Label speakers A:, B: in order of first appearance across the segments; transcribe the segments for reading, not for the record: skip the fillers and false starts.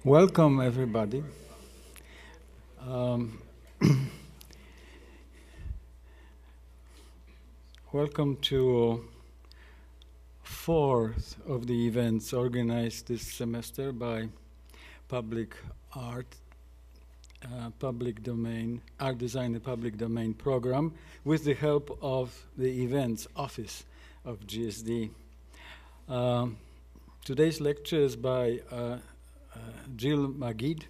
A: Welcome, everybody. Welcome to fourth of the events organized this semester by Public Art, Public Domain, Art Design and Public Domain program with the help of the events office of GSD. Today's lecture is by Jill MagId,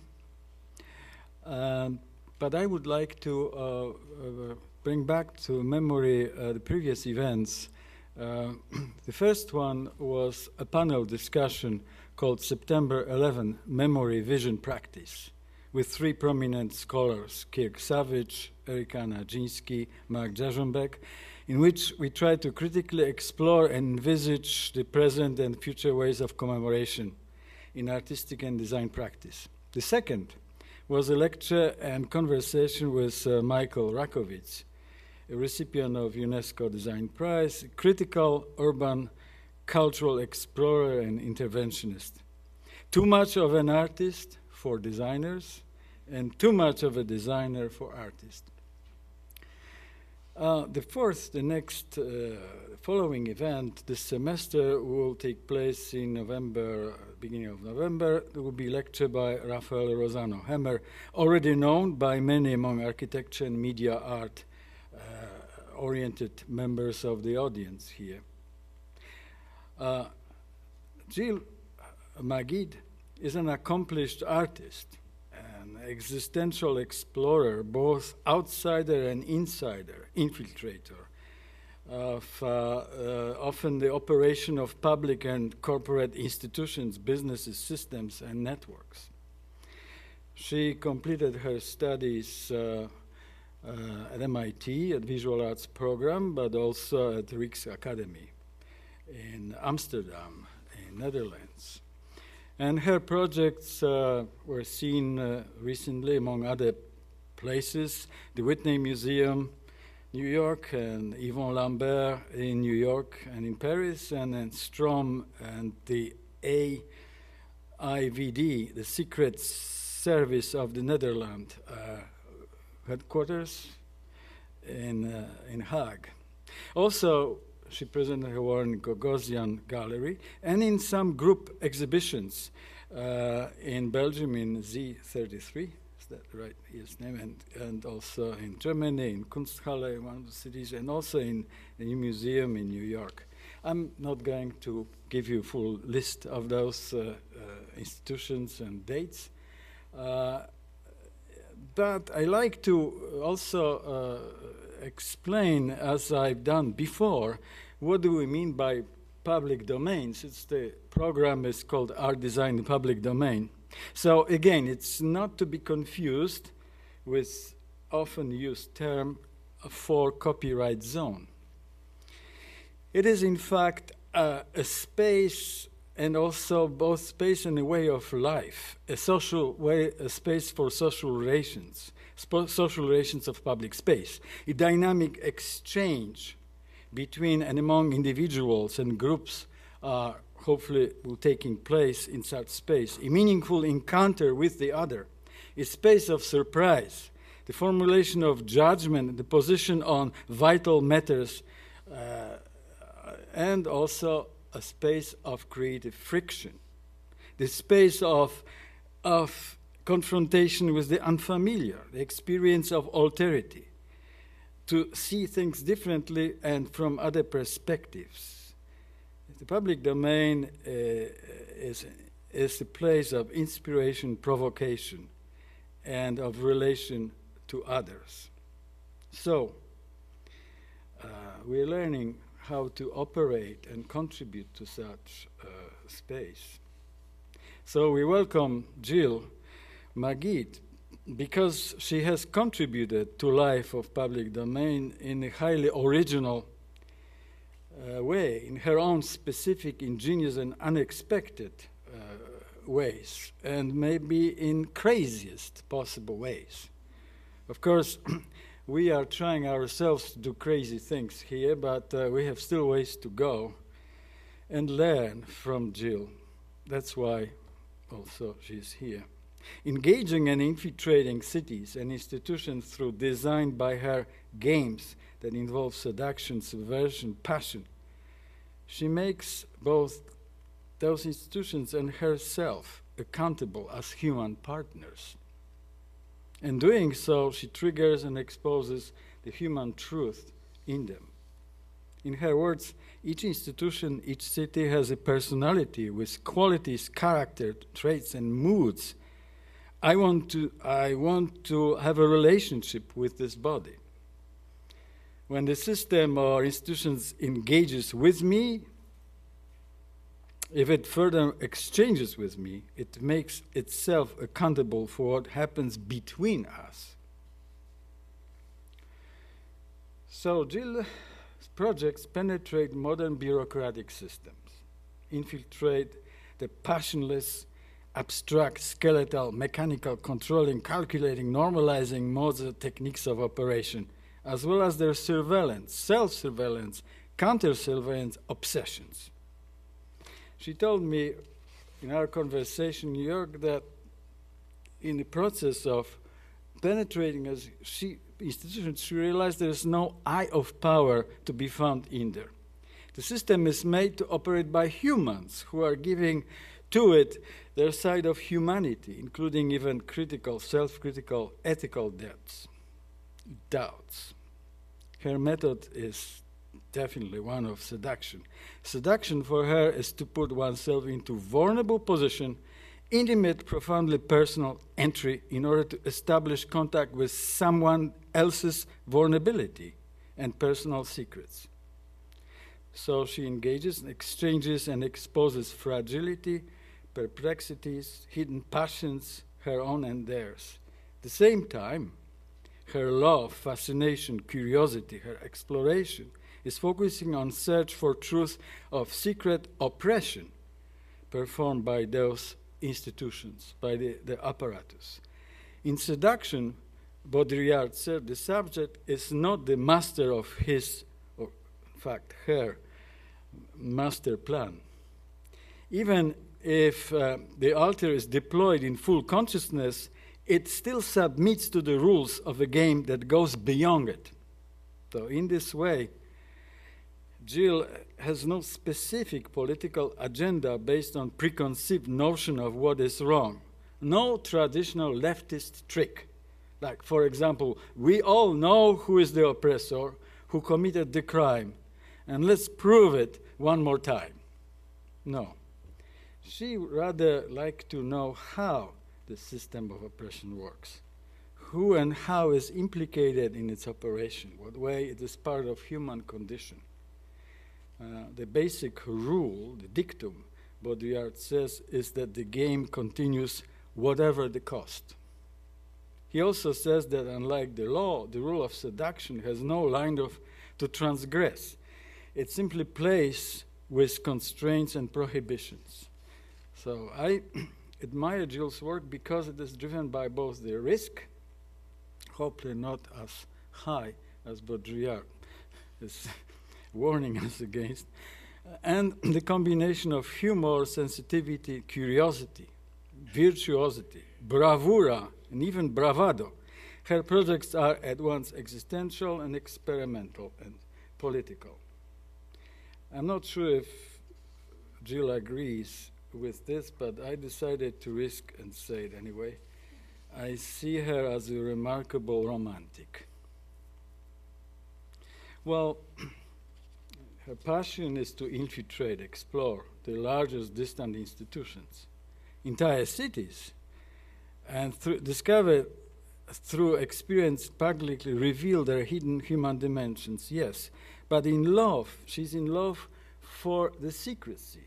A: but I would like to bring back to memory the previous events. The first one was a panel discussion called September 11 Memory Vision Practice with three prominent scholars, Kirk Savage, Erika Nadziński, Mark Jarzembek, in which we tried to critically explore and envisage the present and future ways of commemoration in artistic and design practice. The second was a lecture and conversation with Michael Rakowicz, a recipient of UNESCO Design Prize, a critical urban cultural explorer and interventionist. Too much of an artist for designers and too much of a designer for artists. The next following event this semester will take place in November, beginning of November. There will be a lecture by Rafael Rosano Hemmer, already known by many among architecture and media art oriented members of the audience here. Jill MagId is an accomplished artist, an existential explorer, both outsider and insider, infiltrator of often the operation of public and corporate institutions, businesses, systems, and networks. She completed her studies at MIT, at Visual Arts program, but also at Rijksakademie in Amsterdam, in Netherlands. And her projects were seen recently, among other places, the Whitney Museum, New York, and Yvon Lambert in New York and in Paris, and then Stroom and the AIVD, the Secret Service of the Netherlands headquarters in Hague. Also, she presented her work in Gagosian Gallery and in some group exhibitions in Belgium in Z33, is that right? His name, and also in Germany, in Kunsthalle, in one of the cities, and also in the new museum in New York. I'm not going to give you a full list of those institutions and dates, but I like to also explain, as I've done before, what do we mean by public domains. The program is called Art Design in Public Domain. So again, it's not to be confused with often used term for copyright zone. It is in fact a space, and also both space and a way of life, a social way, a space for social relations, social relations of public space, a dynamic exchange between and among individuals and groups hopefully will taking place in such space, a meaningful encounter with the other, a space of surprise, the formulation of judgment, the position on vital matters, and also a space of creative friction, the space of confrontation with the unfamiliar, the experience of alterity, to see things differently and from other perspectives. The public domain is a place of inspiration, provocation, and of relation to others. So, we're learning how to operate and contribute to such space. So we welcome Jill MagId because she has contributed to life of public domain in a highly original way, in her own specific, ingenious, and unexpected ways, and maybe in craziest possible ways. Of course, we are trying ourselves to do crazy things here, but we have still ways to go and learn from Jill. That's why also she's here. Engaging and infiltrating cities and institutions through designed by her games that involve seduction, subversion, passion. She makes both those institutions and herself accountable as human partners. In doing so, she triggers and exposes the human truth in them. In her words, each institution, each city has a personality with qualities, character, traits, and moods. I want to have a relationship with this body. When the system or institutions engages with me, if it further exchanges with me, it makes itself accountable for what happens between us. So Jill's projects penetrate modern bureaucratic systems, infiltrate the passionless, abstract, skeletal, mechanical, controlling, calculating, normalizing modes and techniques of operation, as well as their surveillance, self-surveillance, counter-surveillance obsessions. She told me in our conversation in New York that in the process of penetrating as institutions, she realized there is no eye of power to be found in there. The system is made to operate by humans who are giving to it their side of humanity, including even critical, self-critical, ethical doubts. Her method is definitely one of seduction. Seduction for her is to put oneself into vulnerable position, intimate, profoundly personal entry in order to establish contact with someone else's vulnerability and personal secrets. So she engages, exchanges, and exposes fragility, perplexities, hidden passions, her own and theirs. At the same time, her love, fascination, curiosity, her exploration is focusing on search for truth of secret oppression performed by those institutions, by the apparatus. In seduction, Baudrillard said the subject is not the master of his, or in fact her, master plan. Even if the alter is deployed in full consciousness, it still submits to the rules of a game that goes beyond it. So in this way, Jill has no specific political agenda based on preconceived notion of what is wrong. No traditional leftist trick. Like, for example, we all know who is the oppressor, who committed the crime, and let's prove it one more time. No. She rather like to know how the system of oppression works, who and how is implicated in its operation, what way it is part of human condition. The basic rule, the dictum, Baudrillard says, is that the game continues whatever the cost. He also says that unlike the law, the rule of seduction has no line to transgress. It simply plays with constraints and prohibitions. So I admire Jill's work because it is driven by both the risk, hopefully not as high as Baudrillard is warning us against, and the combination of humor, sensitivity, curiosity, virtuosity, bravura, and even bravado. Her projects are at once existential and experimental and political. I'm not sure if Jill agrees with this, but I decided to risk and say it anyway. I see her as a remarkable romantic. Well, her passion is to infiltrate, explore the largest distant institutions, entire cities, and discover through experience publicly reveal their hidden human dimensions, yes. But in love, she's in love for the secrecy,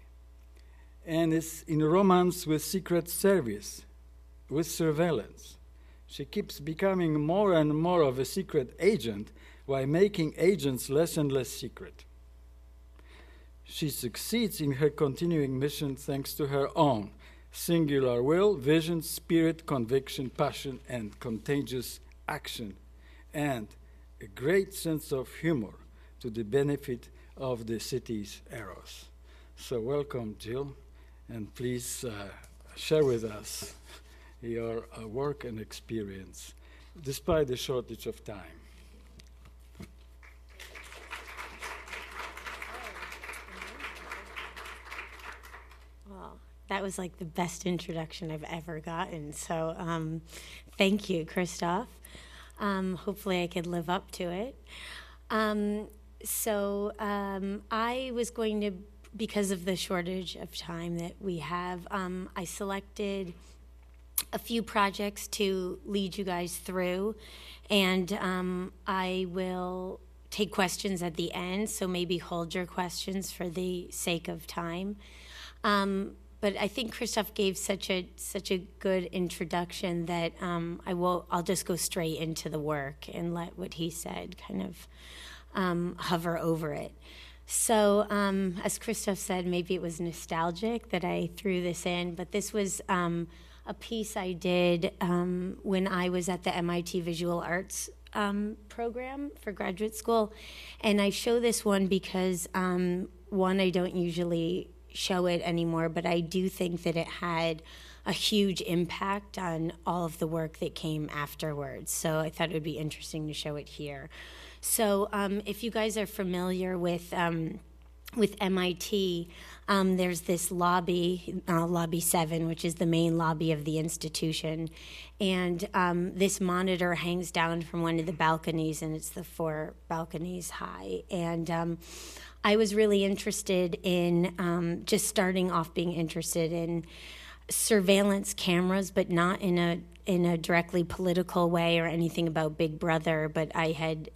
A: and is in romance with secret service, with surveillance. She keeps becoming more and more of a secret agent while making agents less and less secret. She succeeds in her continuing mission thanks to her own singular will, vision, spirit, conviction, passion, and contagious action, and a great sense of humor to the benefit of the city's eros. So welcome, Jill, and please share with us your work and experience, despite the shortage of time.
B: Well, that was like the best introduction I've ever gotten. So thank you, Christoph. Hopefully I could live up to it. I was going to, because of the shortage of time that we have, I selected a few projects to lead you guys through, and I will take questions at the end, so maybe hold your questions for the sake of time. But I think Christoph gave such a good introduction that I'll just go straight into the work and let what he said kind of hover over it. So as Christoph said, maybe it was nostalgic that I threw this in, but this was a piece I did when I was at the MIT Visual Arts program for graduate school. And I show this one because, one, I don't usually show it anymore, but I do think that it had a huge impact on all of the work that came afterwards. So I thought it would be interesting to show it here. So if you guys are familiar with MIT, there's this lobby, Lobby 7, which is the main lobby of the institution. And this monitor hangs down from one of the balconies, and it's the 4 balconies high. And I was really interested in just starting off being interested in surveillance cameras, but not in a directly political way or anything about Big Brother, but I had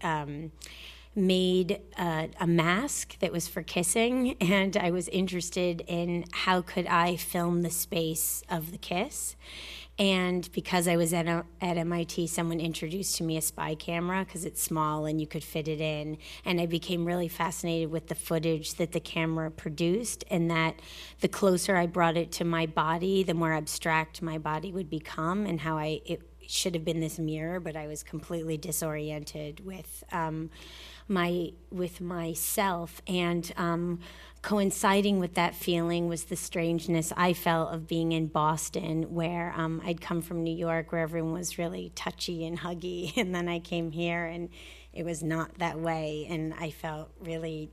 B: made a mask that was for kissing, and I was interested in how could I film the space of the kiss. And because I was at MIT, someone introduced to me a spy camera because it's small and you could fit it in. And I became really fascinated with the footage that the camera produced, and that the closer I brought it to my body, the more abstract my body would become, and how it should have been this mirror, but I was completely disoriented with myself. And coinciding with that feeling was the strangeness I felt of being in Boston, where I'd come from New York, where everyone was really touchy and huggy, and then I came here and it was not that way, and I felt really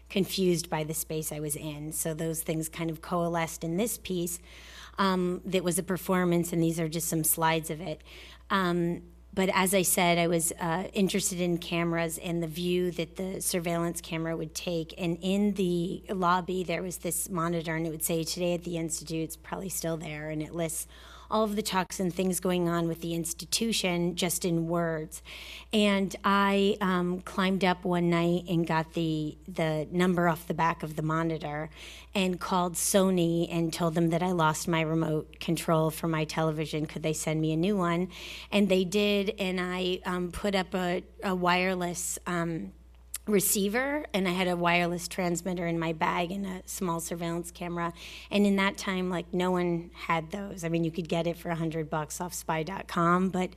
B: confused by the space I was in. So those things kind of coalesced in this piece that was a performance, and these are just some slides of it. But as I said, I was interested in cameras and the view that the surveillance camera would take. And in the lobby, there was this monitor, and it would say, "Today at the Institute," it's probably still there, and it lists all of the talks and things going on with the institution just in words. And I climbed up one night and got the number off the back of the monitor and called Sony and told them that I lost my remote control for my television. Could they send me a new one? And they did, and I put up a wireless receiver, and I had a wireless transmitter in my bag and a small surveillance camera. And in that time, like, no one had those. I mean, you could get it for $100 off spy.com, but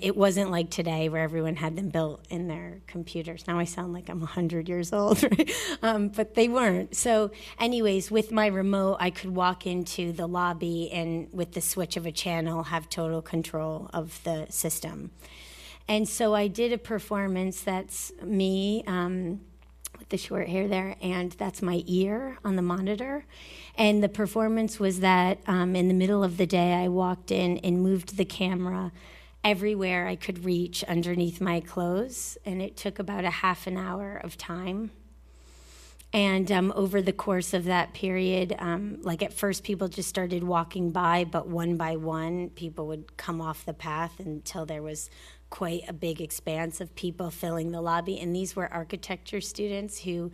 B: it wasn't like today where everyone had them built in their computers. Now I sound like I'm 100 years old, right? But they weren't. So anyways, with my remote, I could walk into the lobby and with the switch of a channel have total control of the system. And so I did a performance that's me with the short hair there, and that's my ear on the monitor. And the performance was that in the middle of the day, I walked in and moved the camera everywhere I could reach underneath my clothes, and it took about a half an hour of time. And over the course of that period, like at first people just started walking by, but one by one, people would come off the path until there was quite a big expanse of people filling the lobby. And these were architecture students who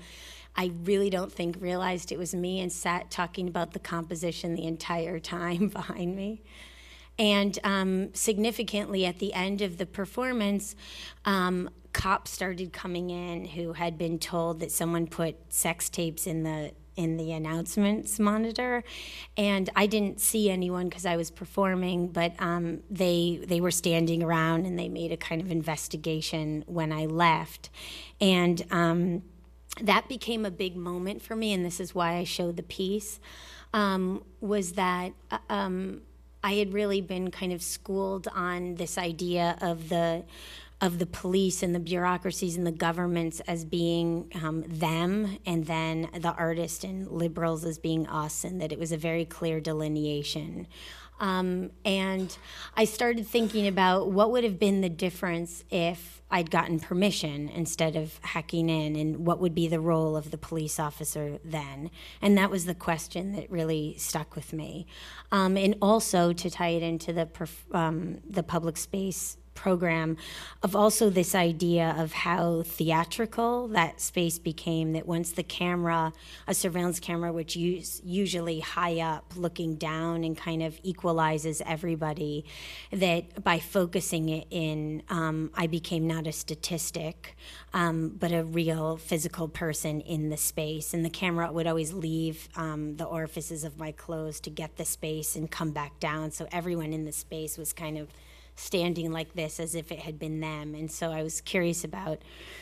B: I really don't think realized it was me and sat talking about the composition the entire time behind me. And significantly at the end of the performance, cops started coming in who had been told that someone put sex tapes in the announcements monitor, and I didn't see anyone because I was performing, but they were standing around and they made a kind of investigation when I left. And that became a big moment for me, and this is why I showed the piece. was that I had really been kind of schooled on this idea of the police and the bureaucracies and the governments as being them, and then the artists and liberals as being us, and that it was a very clear delineation. And I started thinking about what would have been the difference if I'd gotten permission instead of hacking in, and what would be the role of the police officer then. And that was the question that really stuck with me. And also to tie it into the public space program, of also this idea of how theatrical that space became, that once the camera, a surveillance camera, which usually high up looking down and kind of equalizes everybody, that by focusing it in, I became not a statistic, but a real physical person in the space. And the camera would always leave the orifices of my clothes to get the space and come back down. So everyone in the space was kind of standing like this as if it had been them. And so I was curious about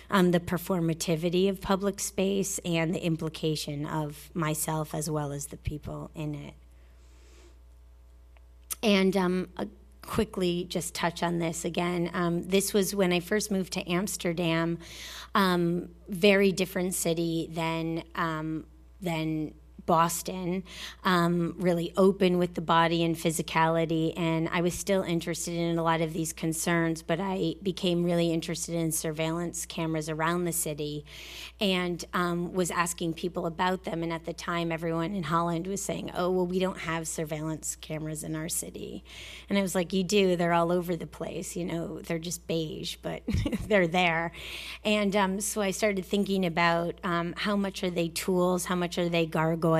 B: the performativity of public space and the implication of myself as well as the people in it. And quickly just touch on this again. This was when I first moved to Amsterdam, very different city than Boston, really open with the body and physicality, and I was still interested in a lot of these concerns, but I became really interested in surveillance cameras around the city, and was asking people about them. And at the time, everyone in Holland was saying, oh, well, we don't have surveillance cameras in our city. And I was like, you do, they're all over the place, you know, they're just beige, but they're there. And so I started thinking about how much are they tools, how much are they gargoyles,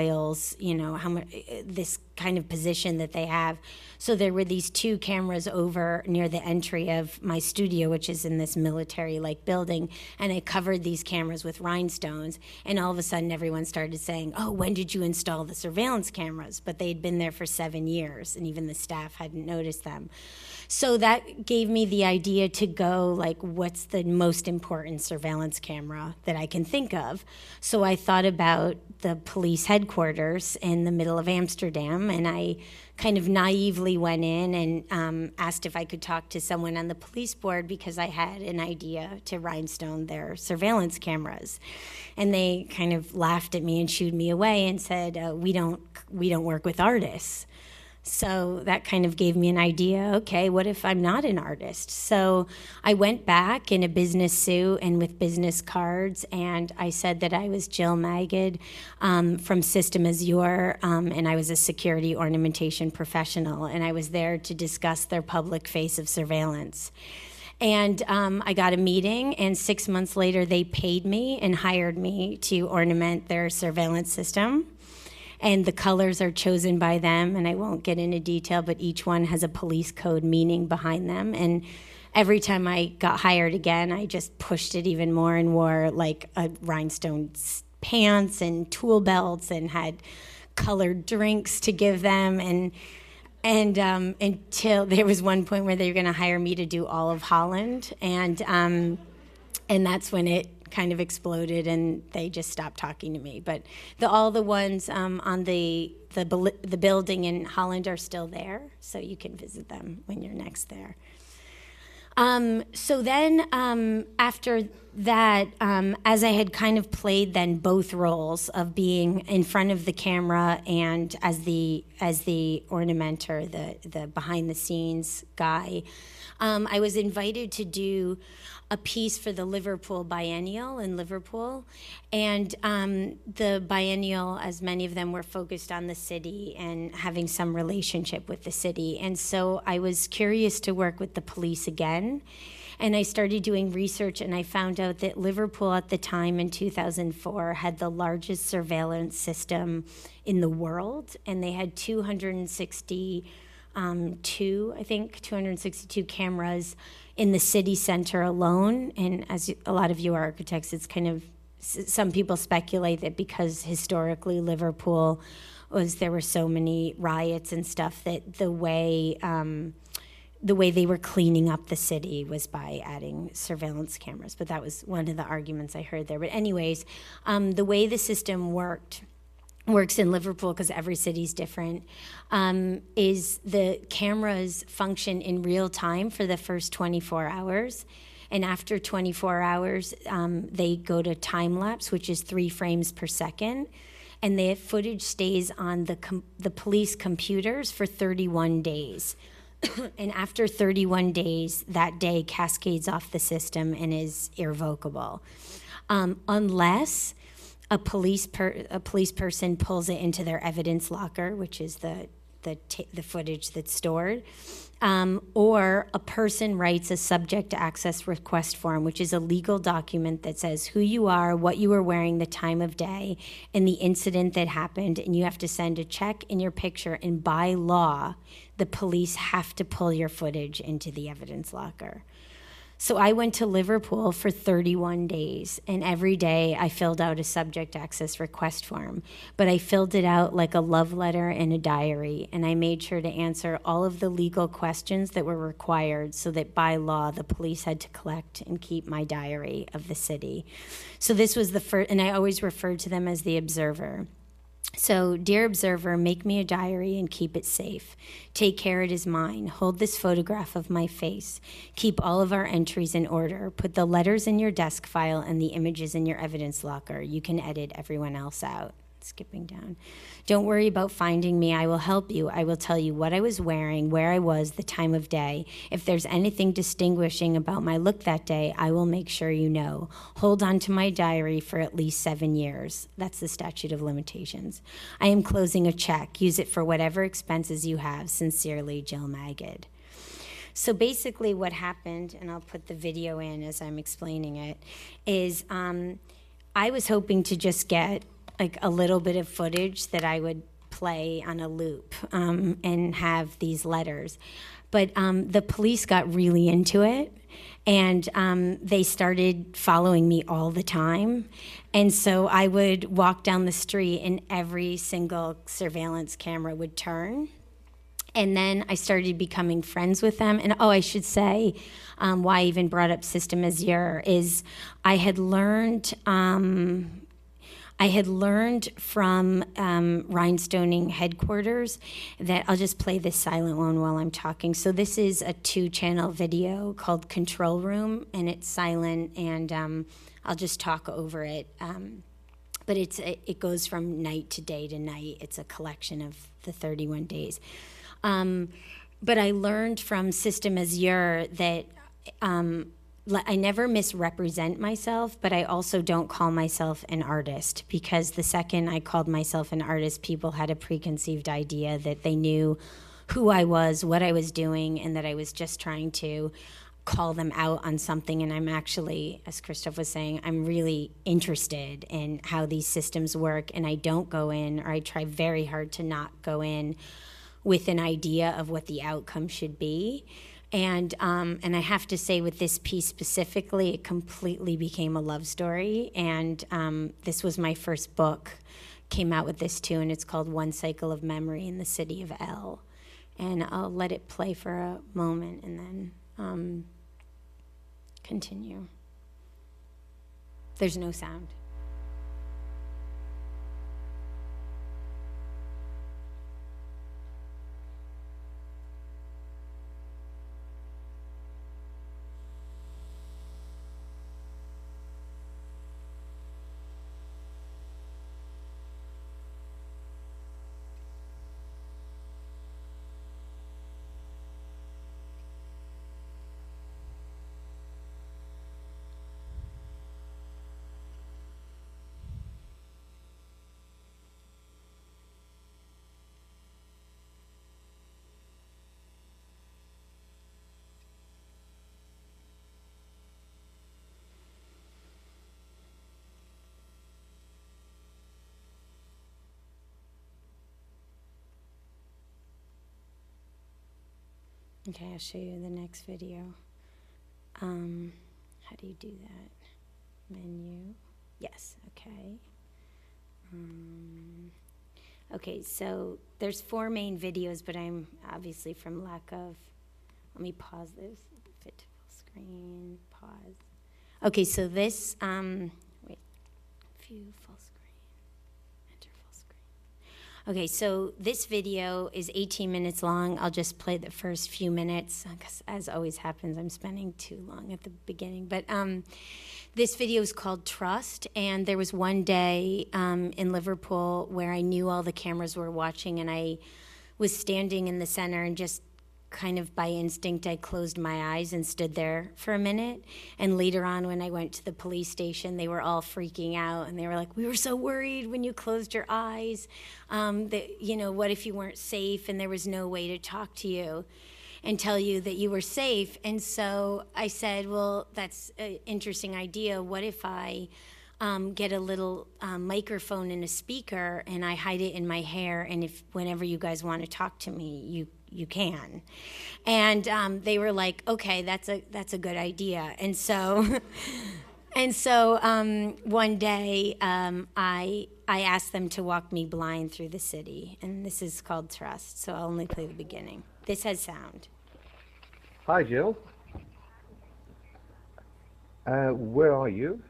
B: you know, how much this kind of position that they have. So there were these two cameras over near the entry of my studio, which is in this military-like building, and I covered these cameras with rhinestones, and all of a sudden everyone started saying, oh, when did you install the surveillance cameras? But they'd been there for 7 years, and even the staff hadn't noticed them. So that gave me the idea to go, like, what's the most important surveillance camera that I can think of? So I thought about the police headquarters in the middle of Amsterdam, and I kind of naively went in and asked if I could talk to someone on the police board because I had an idea to rhinestone their surveillance cameras. And they kind of laughed at me and shooed me away and said, we don't work with artists. So that kind of gave me an idea, okay, what if I'm not an artist? So I went back in a business suit and with business cards, and I said that I was Jill MagId from System Azure, and I was a security ornamentation professional, and I was there to discuss their public face of surveillance. And I got a meeting, and 6 months later they paid me and hired me to ornament their surveillance system. And the colors are chosen by them, and I won't get into detail, but each one has a police code meaning behind them. And every time I got hired again, I just pushed it even more and wore like a rhinestone pants and tool belts and had colored drinks to give them. And until there was one point where they were going to hire me to do all of Holland, and that's when it kind of exploded, and they just stopped talking to me. But all the ones on the building in Holland are still there, so you can visit them when you're next there. So then after that, as I had kind of played then both roles of being in front of the camera and as the ornamenter, the behind the scenes guy, I was invited to do a piece for the Liverpool Biennial in Liverpool. And the biennial, as many of them were focused on the city and having some relationship with the city. And so I was curious to work with the police again. And I started doing research, and I found out that Liverpool at the time in 2004 had the largest surveillance system in the world. And they had 262 cameras in the city center alone. And as a lot of you are architects, it's kind of, some people speculate that because historically Liverpool there were so many riots and stuff, that the way they were cleaning up the city was by adding surveillance cameras. But that was one of the arguments I heard there. But anyways, the way the system worked works in Liverpool because every city's different, is the cameras function in real time for the first 24 hours. And after 24 hours, they go to time lapse, which is 3 frames per second. And the footage stays on the police computers for 31 days. And after 31 days, that day cascades off the system and is irrevocable. Unless a police person pulls it into their evidence locker, which is the footage that's stored, or a person writes a subject access request form, which is a legal document that says who you are, what you were wearing, the time of day, and the incident that happened, and you have to send a check in your picture, and by law, the police have to pull your footage into the evidence locker. So I went to Liverpool for 31 days, and every day I filled out a subject access request form. But I filled it out like a love letter and a diary, and I made sure to answer all of the legal questions that were required so that by law the police had to collect and keep my diary of the city. So this was the first, and I always referred to them as the observer. So, dear observer, make me a diary and keep it safe. Take care, it is mine. Hold this photograph of my face. Keep all of our entries in order. Put the letters in your desk file and the images in your evidence locker. You can edit everyone else out. Skipping down. Don't worry about finding me. I will help you. I will tell you what I was wearing, where I was, the time of day. If there's anything distinguishing about my look that day, I will make sure you know. Hold on to my diary for at least 7 years. That's the statute of limitations. I am closing a check. Use it for whatever expenses you have. Sincerely, Jill MagId. So basically what happened, and I'll put the video in as I'm explaining it, is I was hoping to just get like a little bit of footage that I would play on a loop and have these letters. But the police got really into it, and they started following me all the time. And so I would walk down the street and every single surveillance camera would turn. And then I started becoming friends with them. And I should say, why I even brought up System Azure is I had learned from Rhinestoning headquarters that I'll just play this silent one while I'm talking. So this is a 2-channel video called Control Room, and it's silent, and I'll just talk over it. But it goes from night to day to night. It's a collection of the 31 days. But I learned from System Azure that I never misrepresent myself, but I also don't call myself an artist, because the second I called myself an artist, people had a preconceived idea that they knew who I was, what I was doing, and that I was just trying to call them out on something. And I'm actually, as Christoph was saying, I'm really interested in how these systems work, and I don't go in, or I try very hard to not go in with an idea of what the outcome should be. And I have to say, with this piece specifically, it completely became a love story. And this was my first book, came out with this too, and it's called One Cycle of Memory in the City of L. And I'll let it play for a moment and then continue. There's no sound. Okay, I'll show you the next video. How do you do that? Menu. Yes, okay. Okay, so there's 4 main videos, but I'm obviously from lack of, let me pause this, fit to full screen, pause. Okay, so this, wait, view full screen, enter full screen. Okay, so this video is 18 minutes long. I'll just play the first few minutes, because as always happens, I'm spending too long at the beginning. But this video is called Trust, and there was one day in Liverpool where I knew all the cameras were watching, and I was standing in the center, and just kind of by instinct, I closed my eyes and stood there for a minute. And later on, when I went to the police station, they were all freaking out, and they were like, "We were so worried when you closed your eyes, that, you know, what if you weren't safe and there was no way to talk to you and tell you that you were safe?" And so I said, well, that's an interesting idea. What if I get a little microphone and a speaker, and I hide it in my hair, and if whenever you guys want to talk to me, you can. And they were like, okay, that's a good idea. And so one day I asked them to walk me blind through the city, and this is called Trust. So I'll only play the beginning. This has sound.
C: Hi, Jill. Where are you?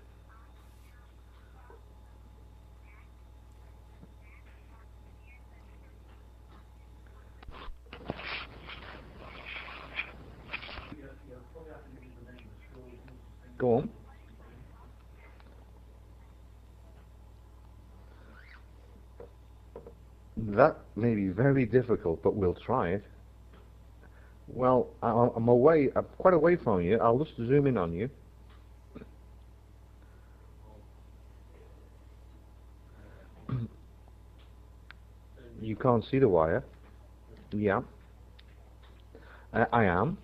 C: Go on. That may be very difficult, but we'll try it. Well, I'm quite away from you. I'll just zoom in on you. You can't see the wire. Yeah. I am.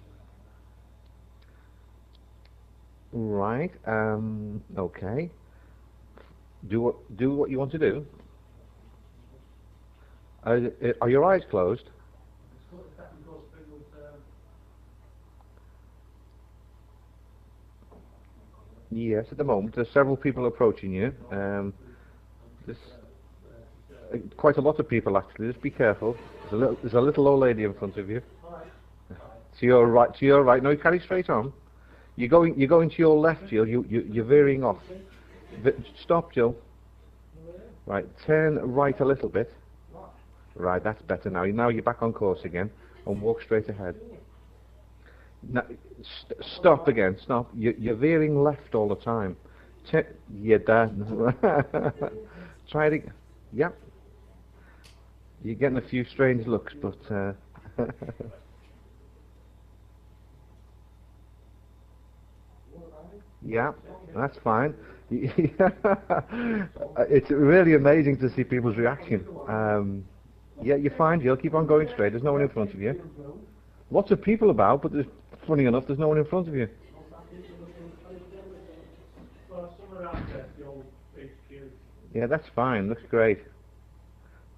C: Right. Okay. Do what you want to do. Are your eyes closed? Yes, at the moment. There's several people approaching you. There's quite a lot of people actually. Just be careful. There's a little old lady in front of you. To your right. No, you carry straight on. You're going to your left, Jill. You're veering off. Stop, Jill. Right, turn right a little bit. Right, that's better now. Now you're back on course again, and walk straight ahead. Now, stop again. Stop. You're veering left all the time. You're done. Try it again. Yeah. You're getting a few strange looks, but. Yeah, that's fine. It's really amazing to see people's reaction. Yeah, you're fine, Jill. Keep on going straight. There's no one in front of you. Lots of people about, but funny enough, there's no one in front of you. Yeah, that's fine. Looks great.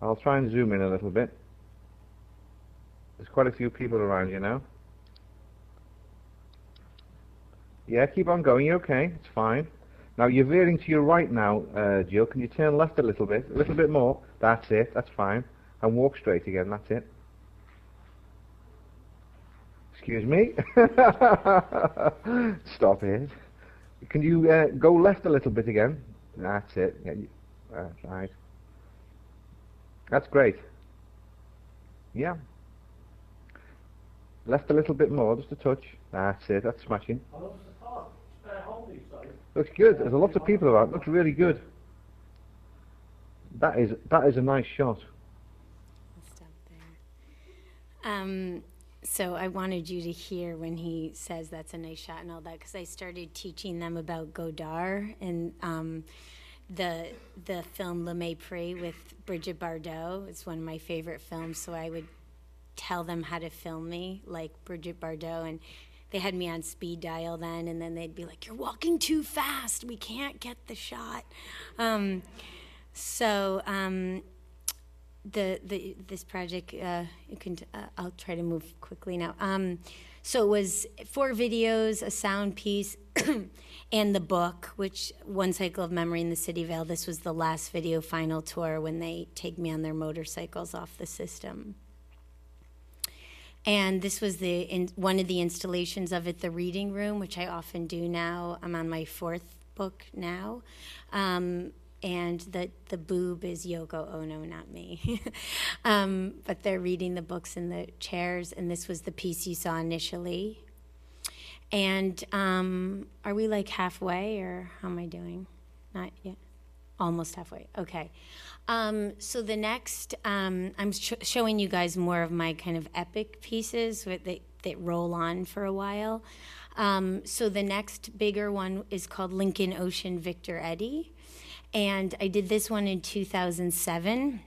C: I'll try and zoom in a little bit. There's quite a few people around you now. Yeah, keep on going. You're okay. It's fine. Now you're veering to your right now, Jill. Can you turn left a little bit more? That's it. That's fine. And walk straight again. That's it. Excuse me. Stop it. Can you go left a little bit again? That's it. Yeah, that's right. That's great. Yeah. Left a little bit more, just a touch. That's it. That's smashing. Looks good. There's a lot of people about. Looks really good. That is a nice shot.
B: I'll stop there. So I wanted you to hear when he says that's a nice shot and all that, because I started teaching them about Godard and the film Le Mépris with Brigitte Bardot. It's one of my favorite films, so I would tell them how to film me like Brigitte Bardot, and they had me on speed dial then, and then they'd be like, "You're walking too fast. We can't get the shot." This project, I'll try to move quickly now. So it was 4 videos, a sound piece, and the book, which One Cycle of Memory in the City Veil. This was the last video final tour when they take me on their motorcycles off the system. And this was one of the installations of it, the reading room, which I often do now. I'm on my 4th book now. and the boob is Yoko Ono, not me. But they're reading the books in the chairs, and this was the piece you saw initially. And are we like halfway, or how am I doing? Not yet. Almost halfway. Okay. So the next, I'm showing you guys more of my kind of epic pieces that roll on for a while. So the next bigger one is called Lincoln Ocean Victor Eddy. And I did this one in 2007.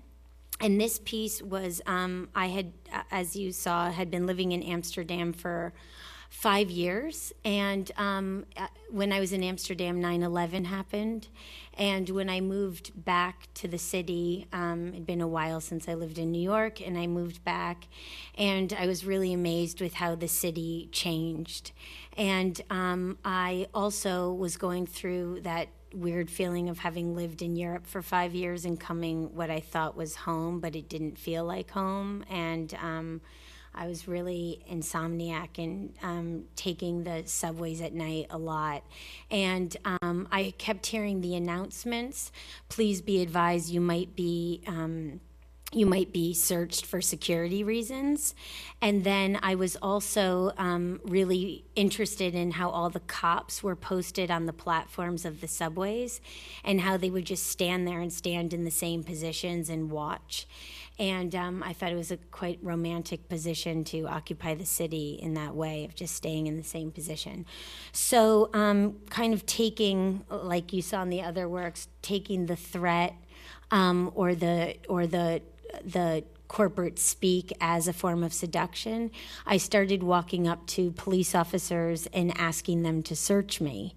B: And this piece was, I had, as you saw, had been living in Amsterdam for 5 years. And when I was in Amsterdam, 9/11 happened. And when I moved back to the city, it'd been a while since I lived in New York, and I moved back, and I was really amazed with how the city changed. And I also was going through that weird feeling of having lived in Europe for 5 years and coming what I thought was home, but it didn't feel like home. And I was really insomniac and taking the subways at night a lot. And I kept hearing the announcements, please be advised you might be searched for security reasons. And then I was also really interested in how all the cops were posted on the platforms of the subways and how they would just stand there and stand in the same positions and watch. And I thought it was a quite romantic position to occupy the city in that way, of just staying in the same position. So kind of taking, like you saw in the other works, taking the threat or the corporate speak as a form of seduction, I started walking up to police officers and asking them to search me.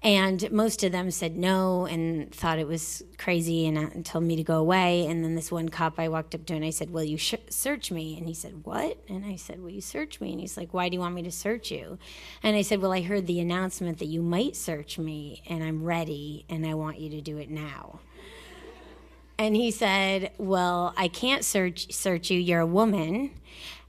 B: And most of them said no and thought it was crazy and told me to go away. And then this one cop I walked up to and I said, will you search me? And he said, what? And I said, will you search me? And he's like, why do you want me to search you? And I said, well, I heard the announcement that you might search me, and I'm ready, and I want you to do it now. And he said, well, I can't search you, you're a woman.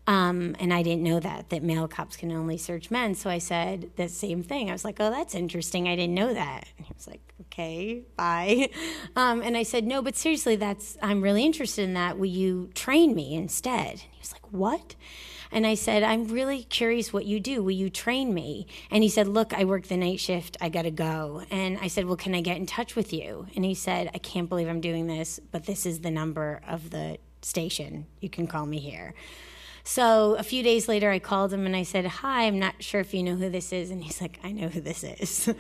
B: And I didn't know that male cops can only search men. So I said the same thing. I was like, oh, that's interesting. I didn't know that. And he was like, okay, bye. And I said, no, but seriously, I'm really interested in that. Will you train me instead? And he was like, what? And I said, I'm really curious what you do. Will you train me? And he said, look, I work the night shift. I got to go. And I said, well, can I get in touch with you? And he said, I can't believe I'm doing this, but this is the number of the station. You can call me here. So a few days later, I called him and I said, hi, I'm not sure if you know who this is. And he's like, I know who this is.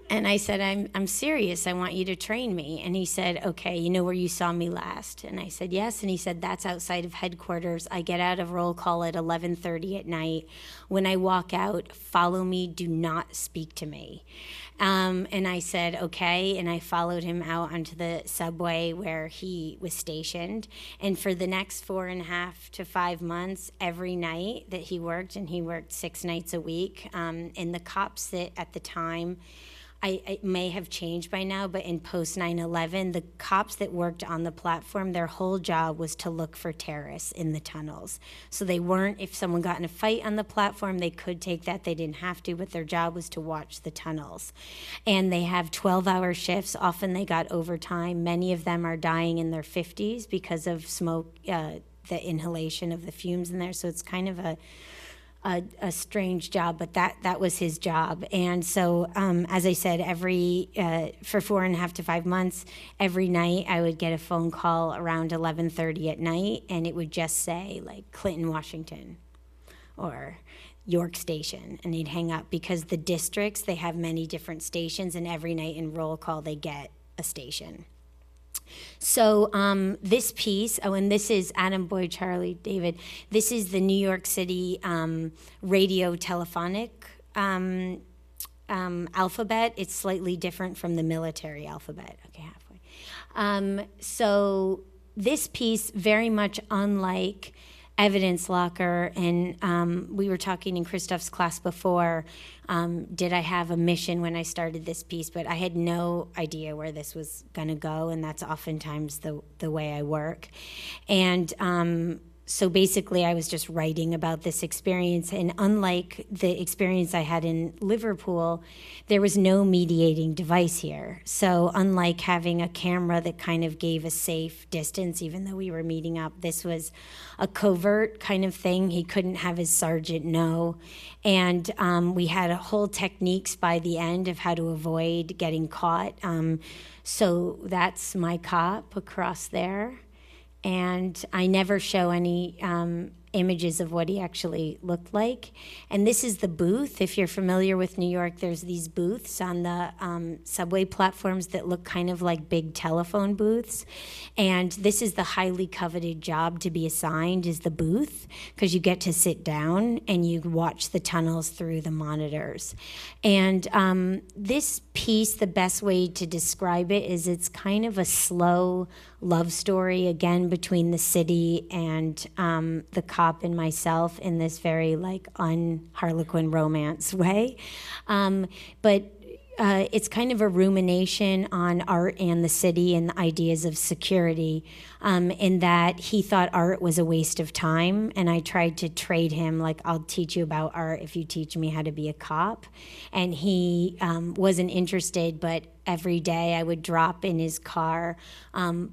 B: And I said, I'm serious. I want you to train me. And he said, okay, you know where you saw me last? And I said, yes. And he said, that's outside of headquarters. I get out of roll call at 11:30 at night. When I walk out, follow me. Do not speak to me. And I said, okay. And I followed him out onto the subway where he was stationed. And for the next 4.5 to 5 months, every night that he worked, and he worked 6 nights a week, and the cops that at the time, it may have changed by now, but in post 9/11, the cops that worked on the platform, their whole job was to look for terrorists in the tunnels. So they weren't, if someone got in a fight on the platform, they could take that. They didn't have to, but their job was to watch the tunnels. And they have 12-hour shifts. Often they got overtime. Many of them are dying in their 50s because of smoke, the inhalation of the fumes in there. So it's kind of a strange job, but that was his job. And so, as I said, for 4.5 to 5 months, every night I would get a phone call around 11:30 at night, and it would just say, like, Clinton, Washington, or York Station, and they'd hang up because the districts, they have many different stations, and every night in roll call they get a station. So this piece, and this is Adam, Boyd, Charlie, David, this is the New York City radio telephonic alphabet. It's slightly different from the military alphabet. Okay, halfway. So this piece, very much unlike Evidence Locker, and we were talking in Christoph's class before, did I have a mission when I started this piece, but I had no idea where this was going to go, and that's oftentimes the way I work. And So basically, I was just writing about this experience, and unlike the experience I had in Liverpool, there was no mediating device here. So unlike having a camera that kind of gave a safe distance, even though we were meeting up, this was a covert kind of thing. He couldn't have his sergeant know. And we had whole techniques by the end of how to avoid getting caught. So that's my cop across there. And I never show any images of what he actually looked like. And this is the booth. If you're familiar with New York, there's these booths on the subway platforms that look kind of like big telephone booths. And this is the highly coveted job to be assigned, is the booth, because you get to sit down and you watch the tunnels through the monitors. And this piece, the best way to describe it is it's kind of a slow love story, again, between the city and the cop and myself in this very like un-Harlequin romance way. But it's kind of a rumination on art and the city and the ideas of security, in that he thought art was a waste of time, and I tried to trade him, like, I'll teach you about art if you teach me how to be a cop. And he wasn't interested, but every day I would drop in his car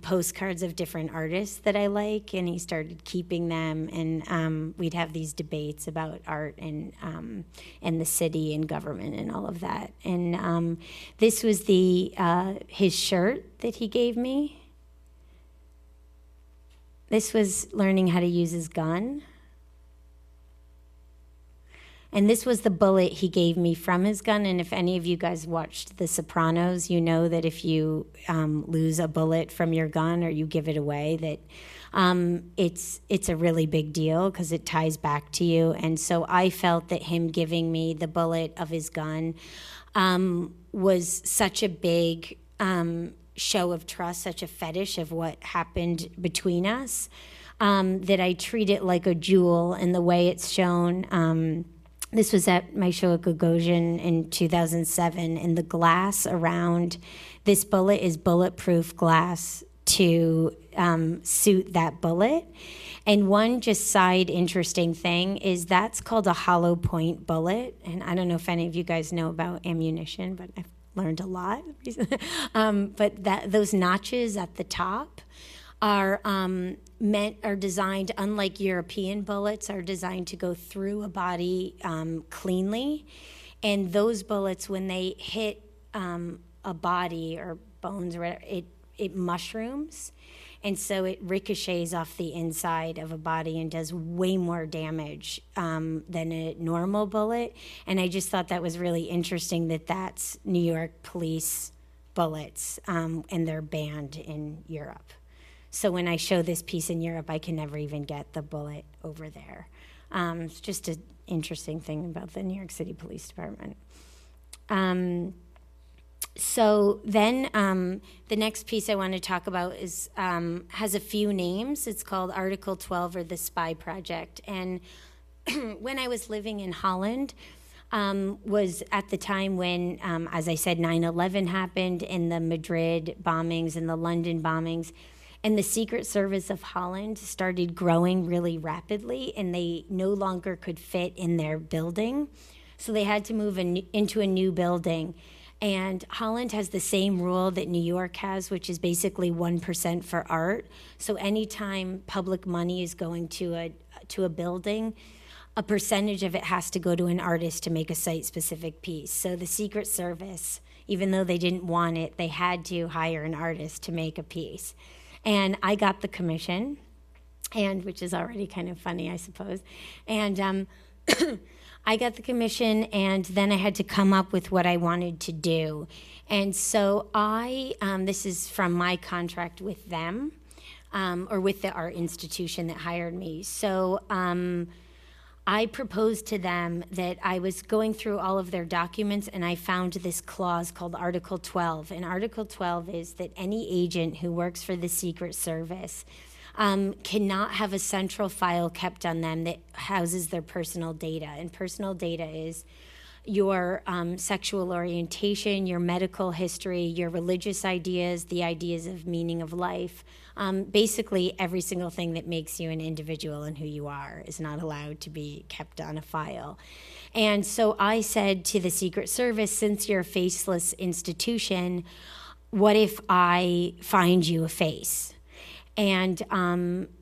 B: postcards of different artists that I like, and he started keeping them, and we'd have these debates about art and the city and government and all of that. And this was his shirt that he gave me. This was learning how to use his gun. And this was the bullet he gave me from his gun. And if any of you guys watched The Sopranos, you know that if you lose a bullet from your gun or you give it away, that it's a really big deal because it ties back to you. And so I felt that him giving me the bullet of his gun was such a big show of trust, such a fetish of what happened between us, that I treat it like a jewel in the way it's shown. This was at my show at Gagosian in 2007, and the glass around this bullet is bulletproof glass to suit that bullet. And one just side interesting thing is that's called a hollow point bullet. And I don't know if any of you guys know about ammunition, but I've learned a lot. But those notches at the top are designed, unlike European bullets, are designed to go through a body cleanly. And those bullets, when they hit a body or bones or whatever, it mushrooms. And so it ricochets off the inside of a body and does way more damage than a normal bullet. And I just thought that was really interesting that that's New York police bullets, and they're banned in Europe. So when I show this piece in Europe, I can never even get the bullet over there. It's just an interesting thing about the New York City Police Department. So then the next piece I want to talk about is has a few names. It's called Article 12, or the Spy Project. And when I was living in Holland, was at the time when, as I said, 9/11 happened, and the Madrid bombings and the London bombings. And the Secret Service of Holland started growing really rapidly, and they no longer could fit in their building. So they had to move into a new building. And Holland has the same rule that New York has, which is basically 1% for art. So anytime public money is going to a building, a percentage of it has to go to an artist to make a site-specific piece. So the Secret Service, even though they didn't want it, they had to hire an artist to make a piece. And I got the commission, and which is already kind of funny, I suppose. And I got the commission, and then I had to come up with what I wanted to do. And so this is from my contract with them, or with the art institution that hired me. So I proposed to them that I was going through all of their documents, and I found this clause called Article 12. And Article 12 is that any agent who works for the Secret Service cannot have a central file kept on them that houses their personal data. And personal data is your sexual orientation, your medical history, your religious ideas, the ideas of meaning of life. Basically, every single thing that makes you an individual and who you are is not allowed to be kept on a file. And so I said to the Secret Service, since you're a faceless institution, what if I find you a face? And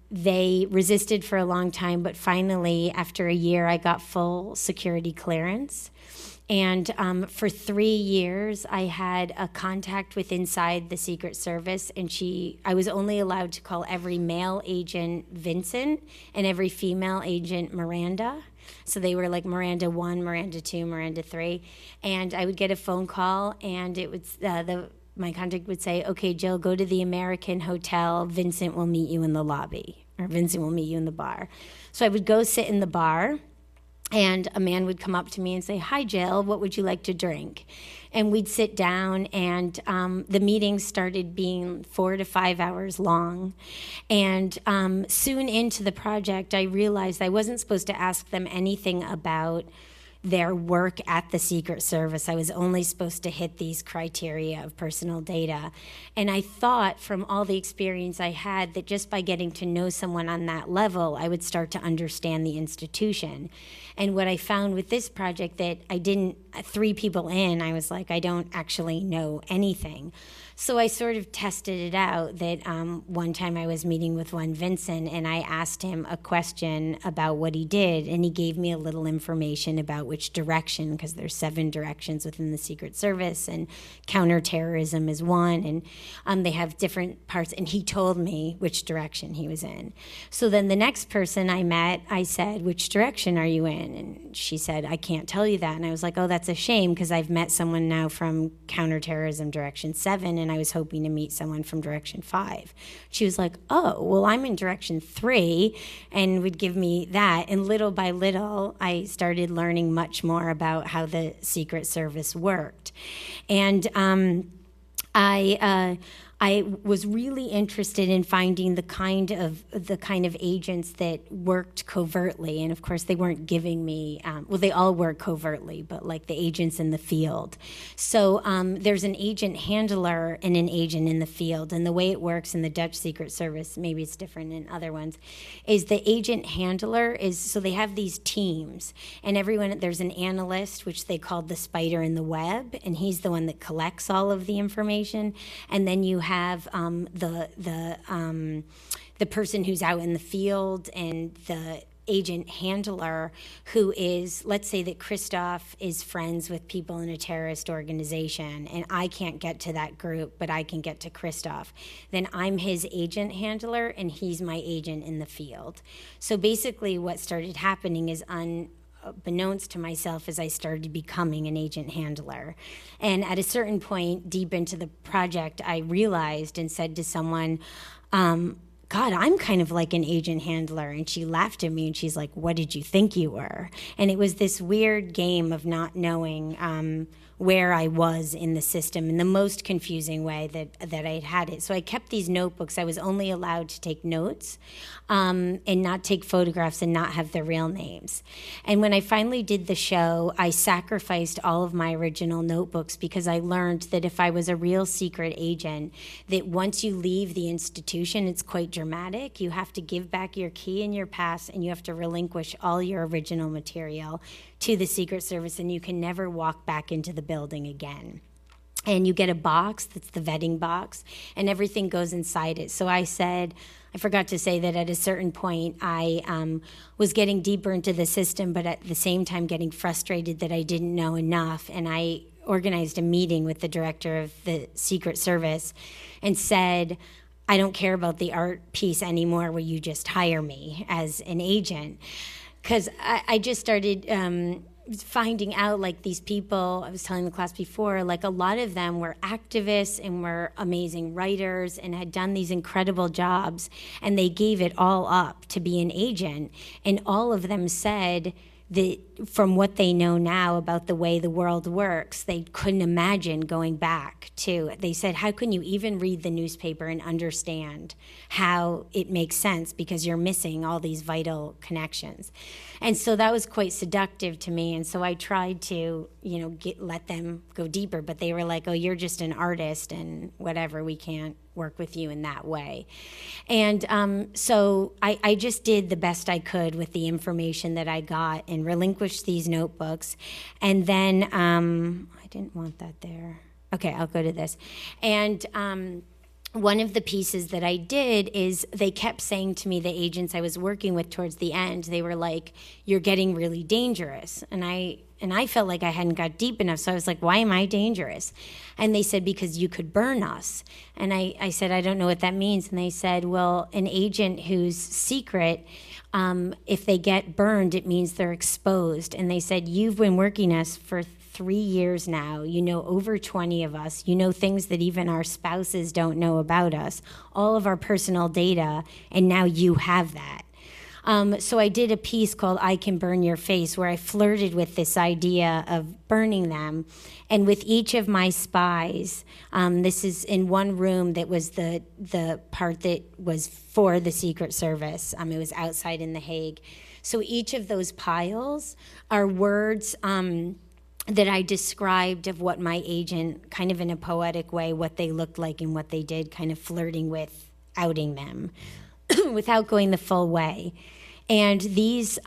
B: they resisted for a long time, but finally, after a year, I got full security clearance. And for 3 years, I had a contact with inside the Secret Service, and I was only allowed to call every male agent Vincent and every female agent Miranda. So they were like Miranda 1, Miranda 2, Miranda 3. And I would get a phone call, and it would my contact would say, okay, Jill, go to the American Hotel. Vincent will meet you in the lobby, or Vincent will meet you in the bar. So I would go sit in the bar, and a man would come up to me and say, hi, Jill, what would you like to drink? And we'd sit down, and the meetings started being 4 to 5 hours long. And soon into the project, I realized I wasn't supposed to ask them anything about their work at the Secret Service. I was only supposed to hit these criteria of personal data. And I thought from all the experience I had that just by getting to know someone on that level, I would start to understand the institution. And what I found with this project that 3 people in, I was like, I don't actually know anything. So I sort of tested it out that one time I was meeting with one Vincent, and I asked him a question about what he did, and he gave me a little information about which direction, because there's 7 directions within the Secret Service, and counterterrorism is one, and they have different parts, and he told me which direction he was in. So then the next person I met, I said, which direction are you in? And she said, I can't tell you that. And I was like, oh, that's a shame, because I've met someone now from counterterrorism direction 7, and I was hoping to meet someone from direction 5. She was like, oh, well, I'm in direction 3, and would give me that. And little by little, I started learning much more about how the Secret Service worked. And I was really interested in finding the kind of agents that worked covertly, and of course they weren't giving me. They all work covertly, but like the agents in the field. So there's an agent handler and an agent in the field, and the way it works in the Dutch Secret Service, maybe it's different in other ones, is the agent handler is so they have these teams, and there's an analyst, which they called the spider in the web, and he's the one that collects all of the information, and then you have the person who's out in the field, and the agent handler who is, let's say that Christoph is friends with people in a terrorist organization, and I can't get to that group, but I can get to Christoph. Then I'm his agent handler, and he's my agent in the field. So basically what started happening is unbeknownst to myself as I started becoming an agent handler. And at a certain point deep into the project, I realized and said to someone, God, I'm kind of like an agent handler. And she laughed at me, and she's like, what did you think you were? And it was this weird game of not knowing where I was in the system in the most confusing way that I had it. So I kept these notebooks. I was only allowed to take notes and not take photographs and not have their real names. And when I finally did the show, I sacrificed all of my original notebooks because I learned that if I was a real secret agent, that once you leave the institution, it's quite dramatic. You have to give back your key and your pass, and you have to relinquish all your original material to the Secret Service, and you can never walk back into the building again. And you get a box, that's the vetting box, and everything goes inside it. So I forgot to say that at a certain point, I was getting deeper into the system, but at the same time getting frustrated that I didn't know enough, and I organized a meeting with the director of the Secret Service and said, I don't care about the art piece anymore, will you just hire me as an agent? Because I just started finding out, like, these people, I was telling the class before, like, a lot of them were activists and were amazing writers and had done these incredible jobs, and they gave it all up to be an agent. And all of them said, from what they know now about the way the world works, they couldn't imagine going back to. They said, how can you even read the newspaper and understand how it makes sense, because you're missing all these vital connections? And so that was quite seductive to me, and so I tried to, let them go deeper, but they were like, oh, you're just an artist and whatever, we can't work with you in that way. And so I just did the best I could with the information that I got and relinquished these notebooks. And then, I didn't want that there. Okay, I'll go to this. And one of the pieces that I did is they kept saying to me, the agents I was working with towards the end, they were like, you're getting really dangerous. And I felt like I hadn't got deep enough, so I was like, why am I dangerous? And they said, because you could burn us. And I said, I don't know what that means. And they said, well, an agent who's secret, if they get burned, it means they're exposed. And they said, you've been working us for 3 years now. You know over 20 of us. You know things that even our spouses don't know about us, all of our personal data, and now you have that. So I did a piece called I Can Burn Your Face, where I flirted with this idea of burning them. And with each of my spies, this is in one room that was the part that was for the Secret Service. It was outside in The Hague. So each of those piles are words that I described of what my agent, kind of in a poetic way, what they looked like and what they did, kind of flirting with outing them without going the full way. And these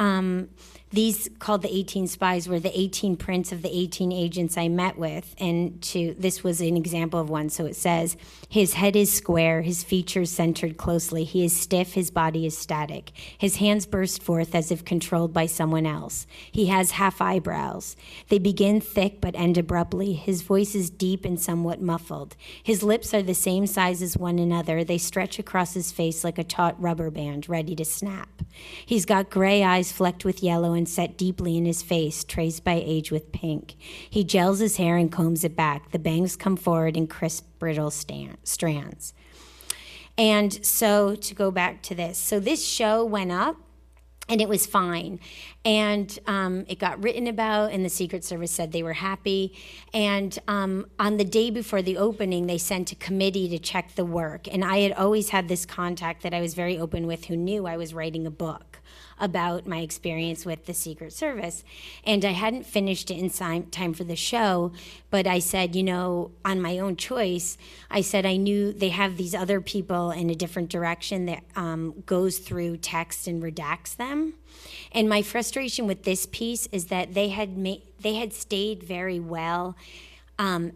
B: called the 18 Spies were the 18 prints of the 18 agents I met with. And this was an example of one. So it says, his head is square, his features centered closely. He is stiff, his body is static. His hands burst forth as if controlled by someone else. He has half eyebrows. They begin thick but end abruptly. His voice is deep and somewhat muffled. His lips are the same size as one another. They stretch across his face like a taut rubber band, ready to snap. He's got gray eyes flecked with yellow and set deeply in his face, traced by age with pink. He gels his hair and combs it back. The bangs come forward in crisp, brittle strands. And so to go back to this. So this show went up, and it was fine. And it got written about, and the Secret Service said they were happy. And on the day before the opening, they sent a committee to check the work. And I had always had this contact that I was very open with, who knew I was writing a book about my experience with the Secret Service. And I hadn't finished it in time for the show, but I said, on my own choice, I said I knew they have these other people in a different direction that goes through text and redacts them. And my frustration with this piece is that they had stayed very well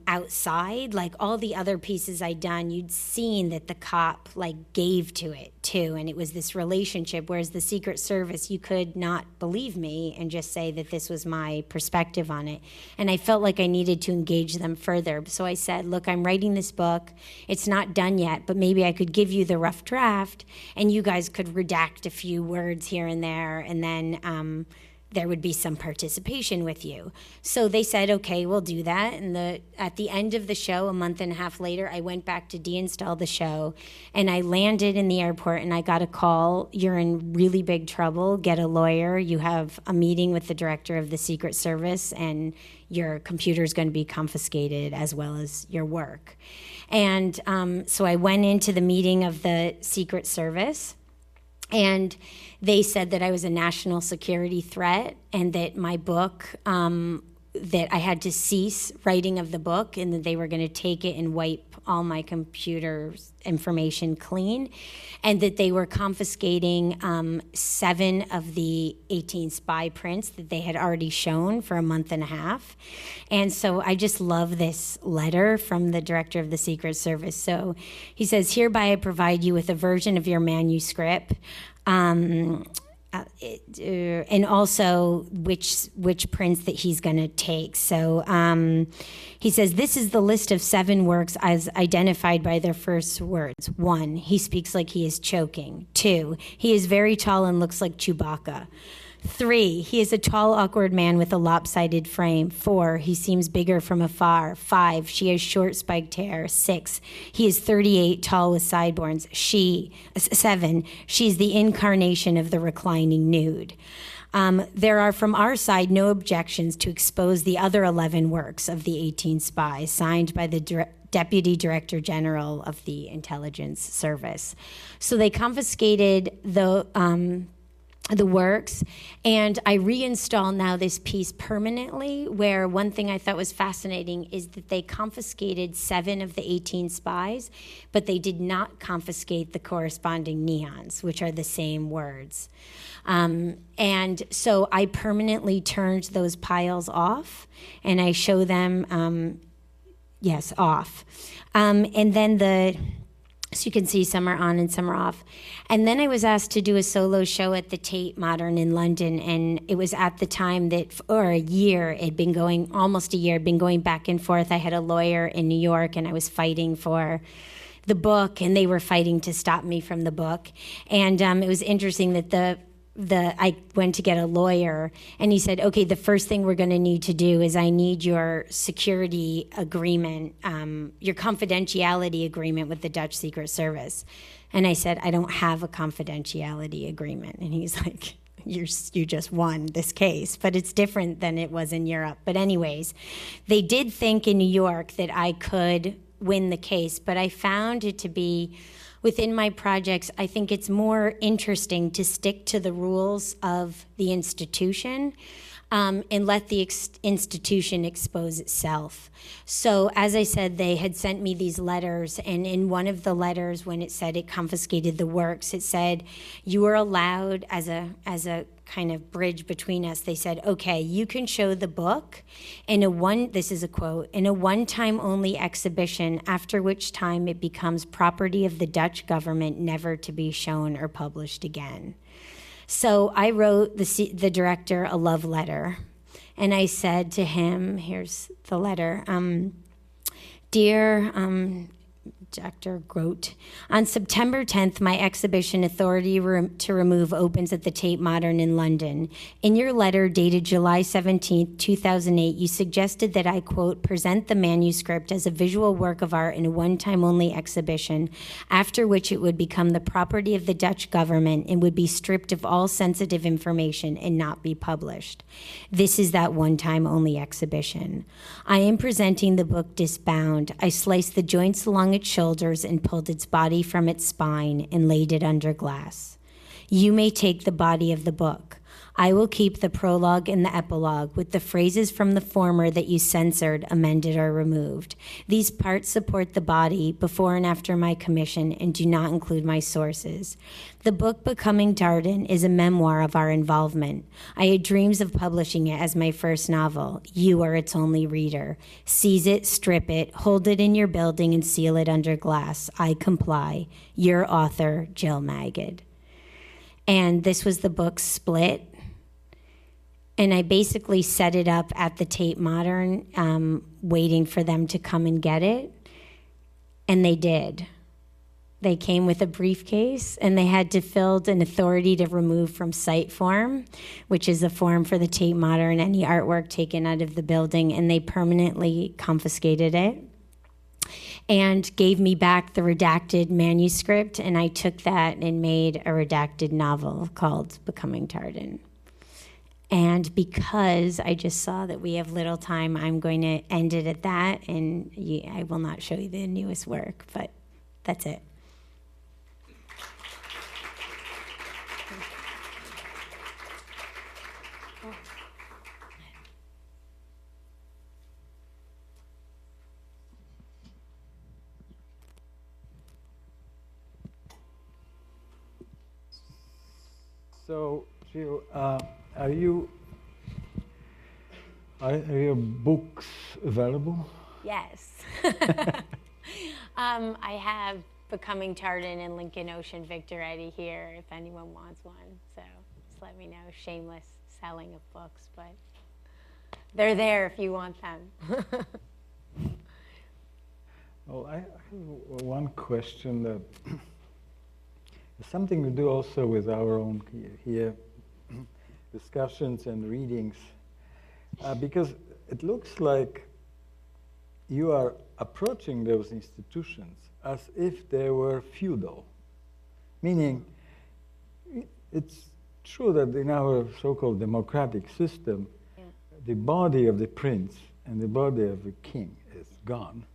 B: outside. Like all the other pieces I'd done, you'd seen that the cop gave to it too, and it was this relationship, whereas the Secret Service, you could not believe me and just say that this was my perspective on it. And I felt like I needed to engage them further. So I said, look, I'm writing this book. It's not done yet, but maybe I could give you the rough draft and you guys could redact a few words here and there, and then there would be some participation with you. So they said, okay, we'll do that. And at the end of the show, a month and a half later, I went back to deinstall the show, and I landed in the airport, and I got a call, you're in really big trouble, get a lawyer, you have a meeting with the director of the Secret Service, and your computer's going to be confiscated as well as your work. And so I went into the meeting of the Secret Service, and they said that I was a national security threat and that my book, that I had to cease writing of the book, and that they were going to take it and wipe all my computer information clean, and that they were confiscating 7 of the 18 spy prints that they had already shown for a month and a half. And so I just love this letter from the director of the Secret Service. So he says, hereby I provide you with a version of your manuscript, and also which prints that he's going to take. So he says, this is the list of 7 works as identified by their first words. 1, he speaks like he is choking. 2, he is very tall and looks like Chewbacca. 3, he is a tall, awkward man with a lopsided frame. 4, he seems bigger from afar. 5, she has short spiked hair. 6, he is 38, tall with sideburns. 7, she's the incarnation of the reclining nude. There are, from our side, no objections to expose the other 11 works of the 18 spies signed by the Deputy Director General of the Intelligence Service. So they confiscated the works, and I reinstall now this piece permanently, where one thing I thought was fascinating is that they confiscated 7 of the 18 spies, but they did not confiscate the corresponding neons, which are the same words. And so I permanently turned those piles off, and I show them, yes, off. And then so you can see some are on and some are off. And then I was asked to do a solo show at the Tate Modern in London, and it was at the time that, or a year, it'd been going, almost a year, it'd been going back and forth. I had a lawyer in New York, and I was fighting for the book, and they were fighting to stop me from the book. And it was interesting that I went to get a lawyer, and he said, okay, the first thing we're going to need to do is I need your security agreement, your confidentiality agreement with the Dutch Secret Service. And I said, I don't have a confidentiality agreement. And he's like, you just won this case, but it's different than it was in Europe. But anyways, they did think in New York that I could win the case, but I found it to be, within my projects, I think it's more interesting to stick to the rules of the institution and let the institution expose itself. So as I said, they had sent me these letters, and in one of the letters, when it said it confiscated the works, it said, you are allowed, as a kind of bridge between us, they said, okay, you can show the book this is a quote, in a one-time only exhibition, after which time it becomes property of the Dutch government, never to be shown or published again. So I wrote the director a love letter, and I said to him, here's the letter, Dear Dr. Grote, on September 10th, my exhibition Authority to Remove opens at the Tate Modern in London. In your letter dated July 17th, 2008, you suggested that I, quote, present the manuscript as a visual work of art in a one-time only exhibition, after which it would become the property of the Dutch government and would be stripped of all sensitive information and not be published. This is that one-time only exhibition. I am presenting the book disbound. I sliced the joints along its shoulders and pulled its body from its spine and laid it under glass. You may take the body of the book. I will keep the prologue and the epilogue, with the phrases from the former that you censored, amended, or removed. These parts support the body before and after my commission and do not include my sources. The book Becoming Darden is a memoir of our involvement. I had dreams of publishing it as my first novel. You are its only reader. Seize it, strip it, hold it in your building, and seal it under glass. I comply. Your author, Jill MagId. And this was the book Split. And I basically set it up at the Tate Modern, waiting for them to come and get it. And they did. They came with a briefcase, and they had to fill an authority to remove from site form, which is a form for the Tate Modern, any artwork taken out of the building, and they permanently confiscated it and gave me back the redacted manuscript, and I took that and made a redacted novel called Becoming Darden. And because I just saw that we have little time, I'm going to end it at that, and I will not show you the newest work, but that's it.
A: So, Jill, are your books available?
B: Yes. I have Becoming Darden and Lincoln Ocean Victor Eddy here if anyone wants one. So just let me know. Shameless selling of books, but they're there if you want them.
A: Well, I have one question that has something to do also with our own here discussions and readings, because it looks like you are approaching those institutions as if they were feudal, meaning it's true that in our so-called democratic system, the body of the prince and the body of the king is gone.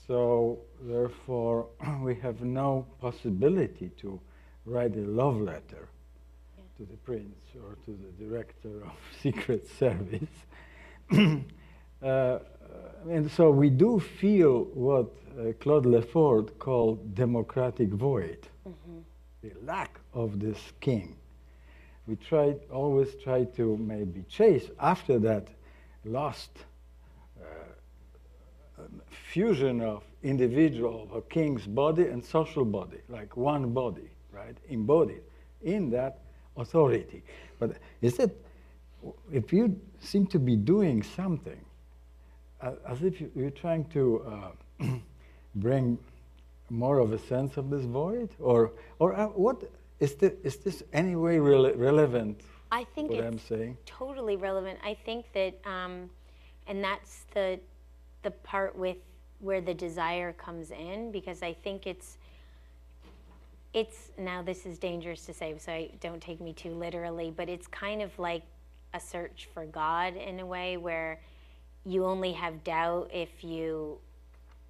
A: So therefore, we have no possibility to write a love letter to the prince or to the director of Secret Service. And so we do feel what Claude Lefort called democratic void, the lack of this king. We always try to maybe chase after that lost fusion of individual, a king's body and social body, like one body, right, embodied in that authority. But is it, if you seem to be doing something, as if you're trying to bring more of a sense of this void, or what is this any way relevant?
B: I think
A: what
B: it's
A: I'm saying?
B: Totally relevant. I think that, and that's the part with where the desire comes in, because I think it's now this is dangerous to say, so don't take me too literally, but it's kind of like a search for God in a way where you only have doubt if you,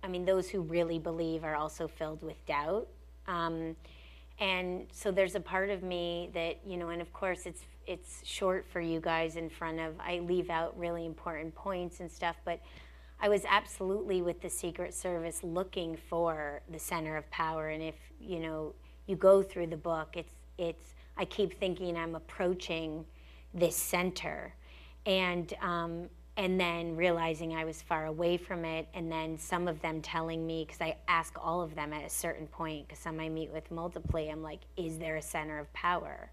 B: I mean, those who really believe are also filled with doubt. And so there's a part of me that, you know, and of course it's short for you guys in front of, I leave out really important points and stuff, but I was absolutely with the Secret Service looking for the center of power. And if, you know, you go through the book, I keep thinking I'm approaching this center, and then realizing I was far away from it, and then some of them telling me, because I ask all of them at a certain point, because some I meet with multiply, I'm like, is there a center of power?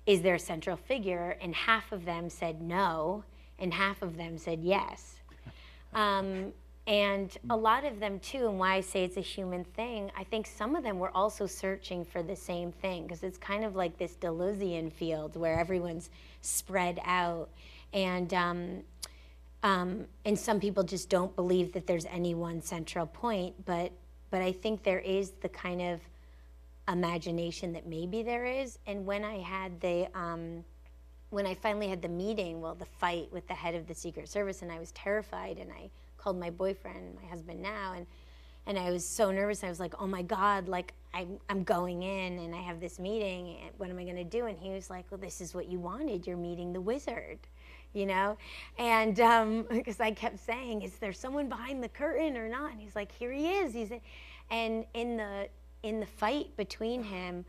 B: Is there a central figure? And half of them said no, and half of them said yes. And a lot of them too, and why I say it's a human thing, I think some of them were also searching for the same thing, because it's kind of like this Deleuzian field where everyone's spread out, and some people just don't believe that there's any one central point, but I think there is the kind of imagination that maybe there is. And when I had when I finally had the meeting, well, the fight with the head of the Secret Service, and I was terrified, and I called my boyfriend, my husband now, and I was so nervous. I was like, oh my God, like I'm going in and I have this meeting, and what am I going to do? And he was like, well, this is what you wanted. You're meeting the wizard, you know? And because I kept saying, is there someone behind the curtain or not? And he's like, here he is. And in the fight between him,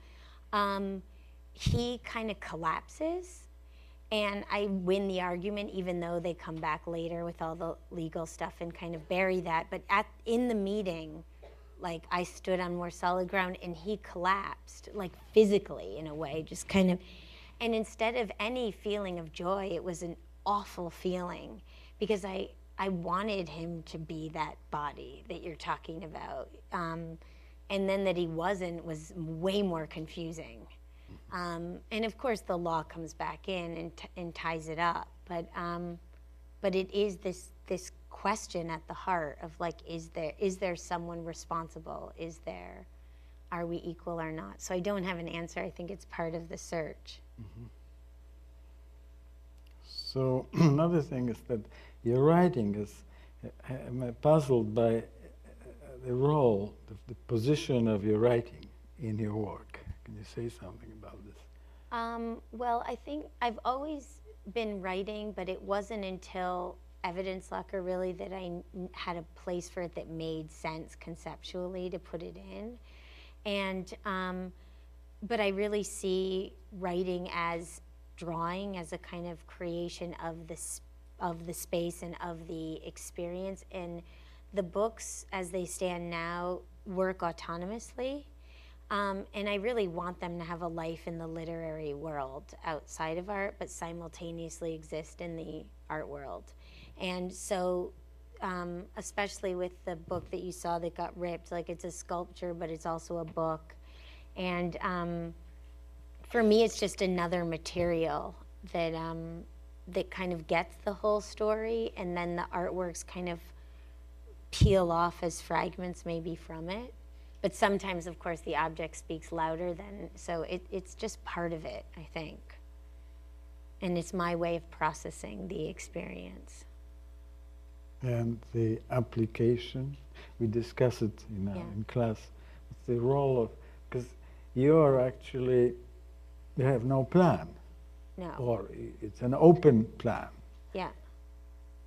B: he kind of collapses. And I win the argument, even though they come back later with all the legal stuff and kind of bury that. But in the meeting, like, I stood on more solid ground, and he collapsed, like physically in a way, just kind of. And instead of any feeling of joy, it was an awful feeling, because I wanted him to be that body that you're talking about. And then that he wasn't was way more confusing. And of course the law comes back in and ties it up, but it is this question at the heart of, like, is there someone responsible? Are we equal or not? So I don't have an answer. I think it's part of the search.
A: Mm-hmm. So another thing is that your writing is, I'm puzzled by the role, the position of your writing in your work. Can you say something about this?
B: Well, I think I've always been writing, but it wasn't until Evidence Locker really that I had a place for it that made sense conceptually to put it in. And but I really see writing as drawing, as a kind of creation of the space and of the experience. And the books, as they stand now, work autonomously. And I really want them to have a life in the literary world outside of art, but simultaneously exist in the art world. And so, especially with the book that you saw that got ripped, like, it's a sculpture, but it's also a book. And for me, it's just another material that that kind of gets the whole story, and then the artworks kind of peel off as fragments maybe from it. But sometimes, of course, the object speaks louder than, so it's just part of it, I think. And it's my way of processing the experience.
A: And the application, we discuss it in class. It's the role of, because you're actually, you have no plan.
B: No.
A: Or it's an open plan.
B: Yeah.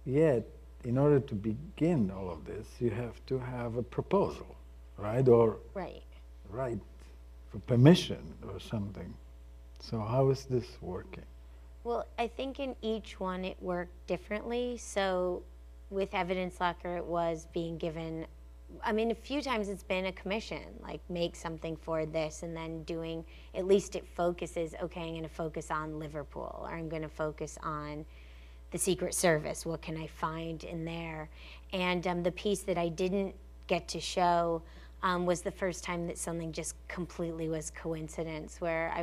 A: Yet, in order to begin all of this, you have to have a proposal, right? Or
B: right
A: for permission or something. So how is this working?
B: Well, I think in each one it worked differently. So with Evidence Locker, it was being given, I mean, a few times it's been a commission, like make something for this, and then doing, at least it focuses, okay, I'm going to focus on Liverpool, or I'm going to focus on the Secret Service. What can I find in there? And the piece that I didn't get to show was the first time that something just completely was coincidence, where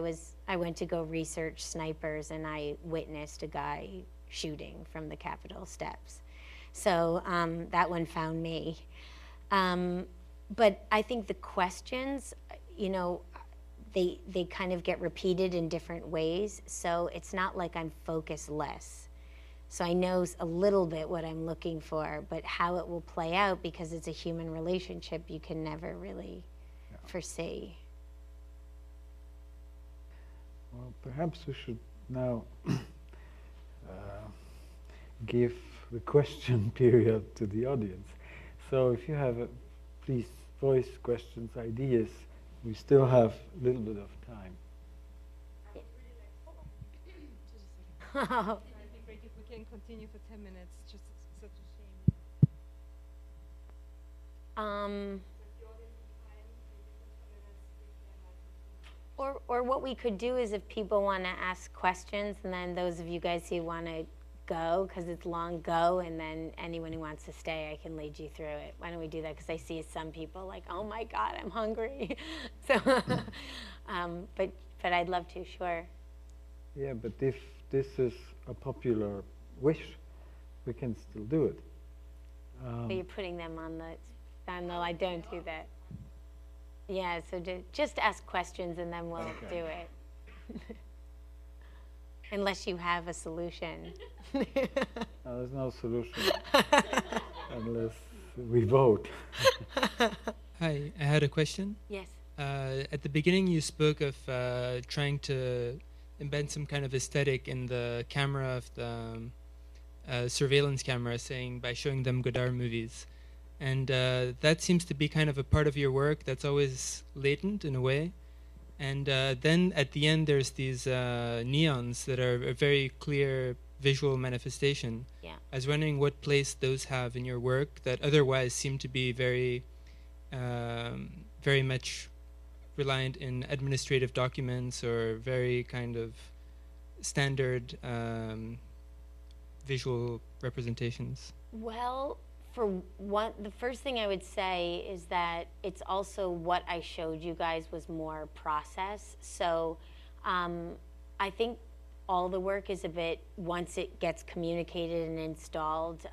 B: I went to go research snipers and I witnessed a guy shooting from the Capitol steps. So that one found me. But I think the questions, you know, they kind of get repeated in different ways. So it's not like I'm focus-less. So I know a little bit what I'm looking for, but how it will play out, because it's a human relationship, you can never really foresee.
A: Well, perhaps we should now give the question period to the audience. So if you have, please voice questions, ideas. We still have a little bit of time.
D: It'd be great if we can continue for 10 minutes. Just such a shame.
B: Or what we could do is, if people want to ask questions, and then those of you guys who want to go, because it's long, go, and then anyone who wants to stay, I can lead you through it. Why don't we do that? Because I see some people like, oh my God, I'm hungry. So, but I'd love to, sure.
A: Yeah, but if this is a popular wish, we can still do it.
B: But you're putting them on the, no, I don't do that. Yeah, so just ask questions and then we'll do it. Unless you have a solution.
A: No, there's no solution unless we vote.
E: Hi, I had a question.
B: Yes.
E: At the beginning you spoke of trying to embed some kind of aesthetic in the camera of the surveillance camera, saying by showing them Godard movies. And that seems to be kind of a part of your work that's always latent in a way. And then at the end there's these neons that are a very clear visual manifestation.
B: Yeah.
E: I was wondering what place those have in your work that otherwise seem to be very, very much reliant in administrative documents or very kind of standard visual representations.
B: Well, for one, the first thing I would say is that it's also what I showed you guys was more process. So I think all the work is a bit, once it gets communicated and installed,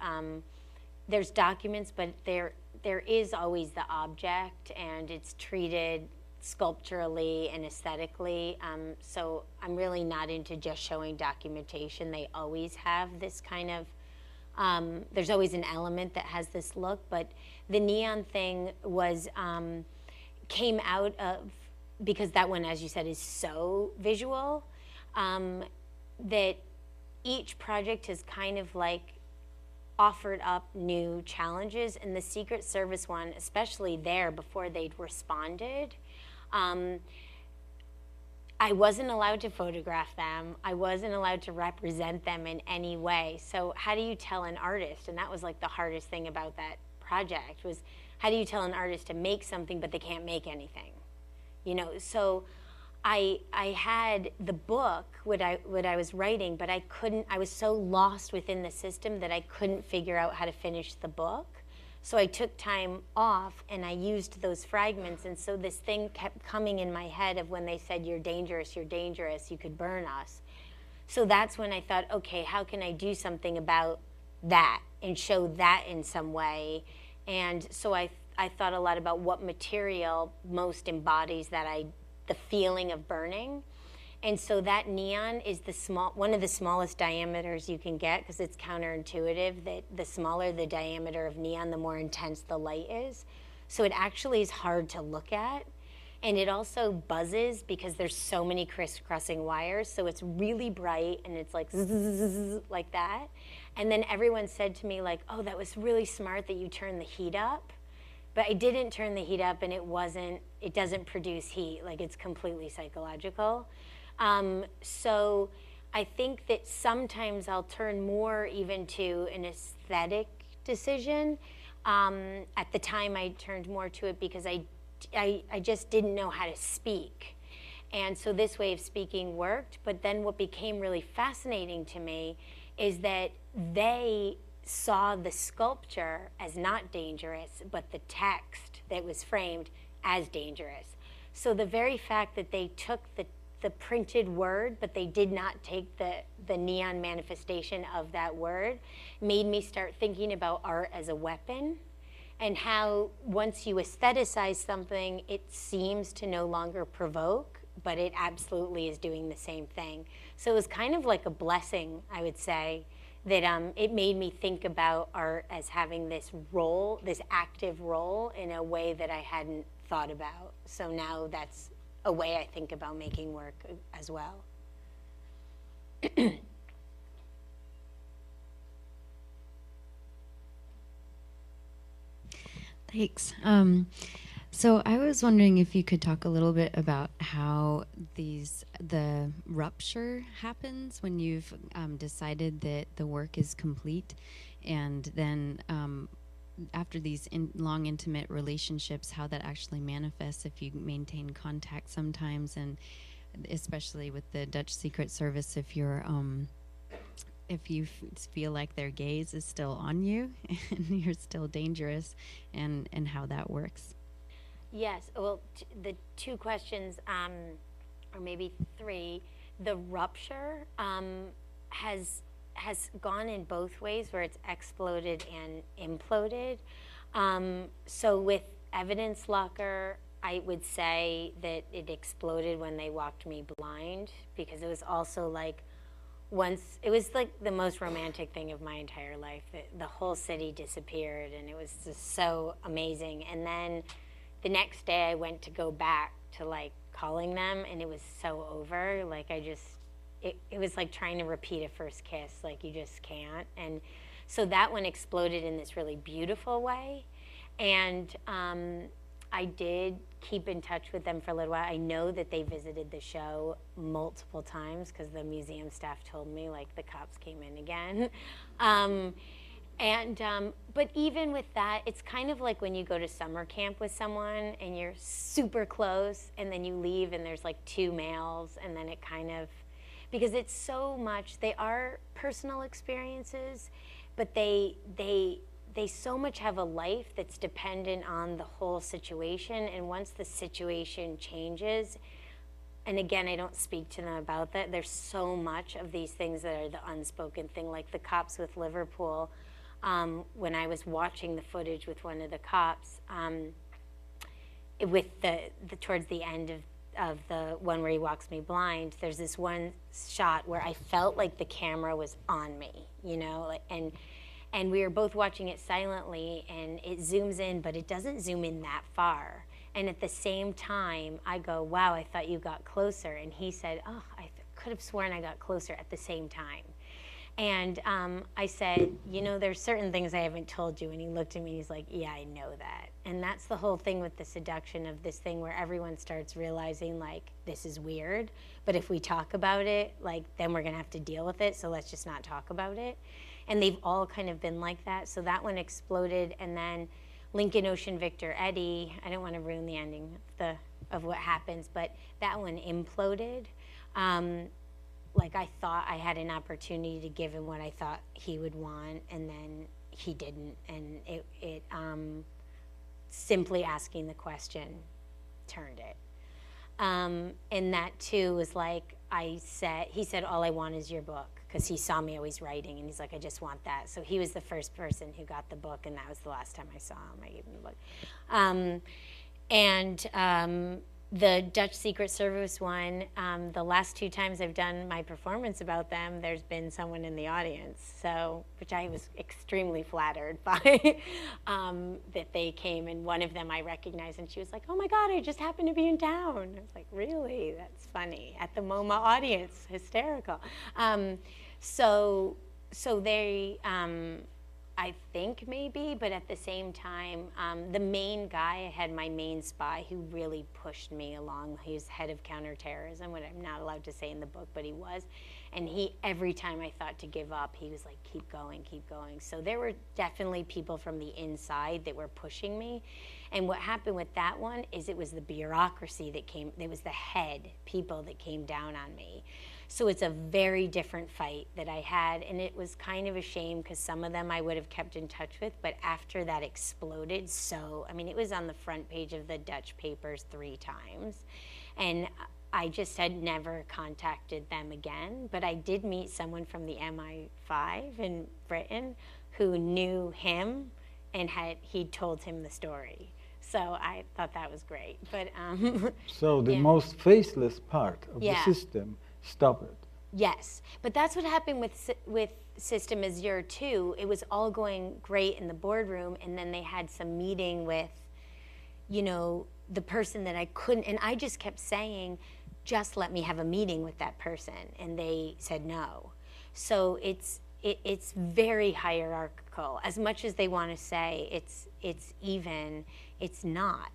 B: there's documents, but there is always the object, and it's treated sculpturally and aesthetically. So I'm really not into just showing documentation. They always have this kind of, there's always an element that has this look, but the neon thing was, came out of, because that one, as you said, is so visual, that each project has kind of like offered up new challenges. And the Secret Service one, especially there before they'd responded, I wasn't allowed to photograph them. I wasn't allowed to represent them in any way. So how do you tell an artist? And that was like the hardest thing about that project, was how do you tell an artist to make something but they can't make anything? You know, so I had the book, what I was writing, but I couldn't, I was so lost within the system that I couldn't figure out how to finish the book. So I took time off and I used those fragments, and so this thing kept coming in my head of when they said, you're dangerous, you could burn us. So that's when I thought, okay, how can I do something about that and show that in some way? And so I I thought a lot about what material most embodies the feeling of burning. And so that neon is one of the smallest diameters you can get, because it's counterintuitive that the smaller the diameter of neon, the more intense the light is. So it actually is hard to look at. And it also buzzes because there's so many crisscrossing wires. So it's really bright and it's like zzz, like that. And then everyone said to me like, oh, that was really smart that you turned the heat up. But I didn't turn the heat up, and it doesn't produce heat. Like, it's completely psychological. So I think that sometimes I'll turn more even to an aesthetic decision. At the time I turned more to it because I just didn't know how to speak. And so this way of speaking worked. But then what became really fascinating to me is that they saw the sculpture as not dangerous, but the text that was framed as dangerous. So the very fact that they took the printed word, but they did not take the neon manifestation of that word, made me start thinking about art as a weapon, and how once you aestheticize something, it seems to no longer provoke, but it absolutely is doing the same thing. So it was kind of like a blessing, I would say, that it made me think about art as having this role, this active role, in a way that I hadn't thought about. So now that's a way I think about making work as well.
F: Thanks. So I was wondering if you could talk a little bit about how the rupture happens when you've decided that the work is complete, and then after these long intimate relationships, how that actually manifests, if you maintain contact sometimes, and especially with the Dutch Secret Service, if you feel like their gaze is still on you and you're still dangerous, and how that works.
B: Yes, well, the two questions, or maybe three, the rupture has gone in both ways, where it's exploded and imploded. So with Evidence Locker, I would say that it exploded when they walked me blind, because it was also like, it was like the most romantic thing of my entire life. The whole city disappeared, and it was just so amazing. And then the next day I went to go back to like calling them, and it was so over. Like it was like trying to repeat a first kiss. Like, you just can't. And so that one exploded in this really beautiful way. And I did keep in touch with them for a little while. I know that they visited the show multiple times, because the museum staff told me, like, the cops came in again. But even with that, it's kind of like when you go to summer camp with someone and you're super close, and then you leave and there's like two males, and then it kind of, because it's so much, they are personal experiences, but they so much have a life that's dependent on the whole situation. And once the situation changes, and again, I don't speak to them about that, there's so much of these things that are the unspoken thing, like the cops with Liverpool. When I was watching the footage with one of the cops, with towards the end of the one where he walks me blind, there's this one shot where I felt like the camera was on me, you know, like, and we were both watching it silently, and it zooms in, but it doesn't zoom in that far. And at the same time, I go, wow, I thought you got closer. And he said, oh, I could have sworn I got closer at the same time. And I said, you know, there's certain things I haven't told you. And he looked at me and he's like, yeah, I know that. And that's the whole thing with the seduction of this thing, where everyone starts realizing, like, this is weird, but if we talk about it, like, then we're gonna have to deal with it, so let's just not talk about it. And they've all kind of been like that. So that one exploded. And then Lincoln Ocean Victor Eddy, I don't want to ruin the ending of what happens, but that one imploded. Like, I thought I had an opportunity to give him what I thought he would want, and then he didn't. And it simply asking the question turned it. And that too was like, he said, all I want is your book. because he saw me always writing, and he's like, I just want that. So he was the first person who got the book, and that was the last time I saw him. I gave him the book. The Dutch Secret Service one, the last 2 times I've done my performance about them, there's been someone in the audience, so, which I was extremely flattered by, that they came, and one of them I recognized, and she was like, oh my God, I just happened to be in town. I was like, really? That's funny. At the MoMA audience, hysterical. So they, I think maybe, but at the same time, the main guy, I had my main spy who really pushed me along. He was head of counterterrorism, what I'm not allowed to say in the book, but he was. And he, every time I thought to give up, he was like, keep going, keep going. So there were definitely people from the inside that were pushing me. And what happened with that one is it was the bureaucracy that came, it was the head people that came down on me. So it's a very different fight that I had, and it was kind of a shame because some of them I would have kept in touch with, but after that exploded, so, I mean, it was on the front page of the Dutch papers 3 times, and I just had never contacted them again, but I did meet someone from the MI5 in Britain who knew him, and he told him the story. So I thought that was great, but
A: So the
B: yeah.
A: most faceless part of the
B: Yeah.
A: system, stop it.
B: Yes, but that's what happened with System Azure too. It was all going great in the boardroom, and then they had some meeting with, you know, the person that I couldn't, and I just kept saying, just let me have a meeting with that person, and they said no. So it's very hierarchical. As much as they want to say it's even, it's not.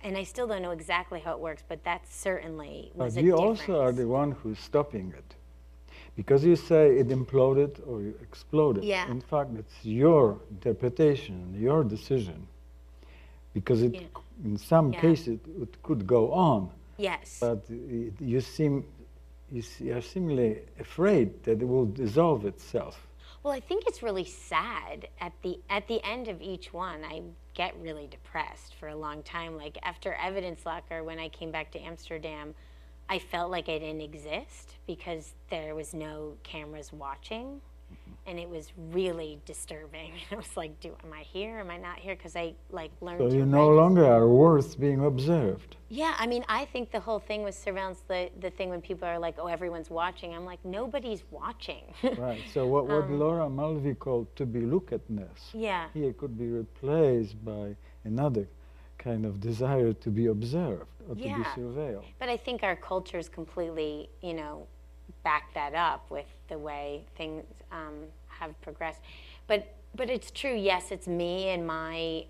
B: And I still don't know exactly how it works, but that certainly was
A: But
B: a
A: you
B: difference.
A: also are the one who's stopping it. Because you say it imploded or you exploded.
B: Yeah.
A: In fact, it's your interpretation, your decision. Because it,
B: Yeah.
A: in some
B: Yeah.
A: cases it could go on.
B: Yes.
A: But you are seemingly afraid that it will dissolve itself.
B: Well, I think it's really sad. At the end of each one, I get really depressed for a long time. Like after Evidence Locker, when I came back to Amsterdam, I felt like I didn't exist because there was no cameras watching, and it was really disturbing. I was like, am I here? Am I not here? Because I like learned
A: So
B: to
A: you no
B: register.
A: longer are worth being observed.
B: Yeah, I mean, I think the whole thing with surveillance, the thing when people are like, oh, everyone's watching, I'm like, nobody's watching.
A: Right. So what Laura Mulvey called to be lookedness,
B: Yeah.
A: here could be replaced by another kind of desire to be observed or to be
B: Yeah.
A: surveilled.
B: But I think our cultures completely, you know, back that up with the way things have progressed. But it's true, yes, it's me and my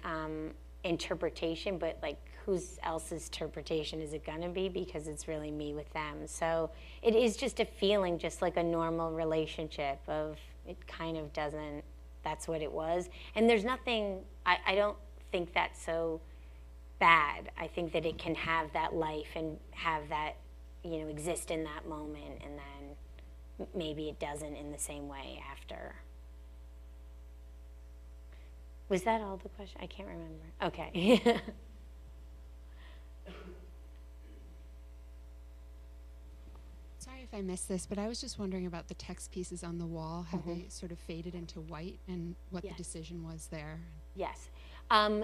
B: interpretation, but like whose else's interpretation is it gonna be? Because it's really me with them. So it is just a feeling, just like a normal relationship of it kind of doesn't, that's what it was. And there's nothing, I don't think that's so bad. I think that it can have that life and have that, you know, exist in that moment, and then maybe it doesn't in the same way after. Was that all the question? I can't remember. Okay.
G: Sorry if I missed this, but I was just wondering about the text pieces on the wall, how they sort of faded into white, and what the decision was there.
B: Yes.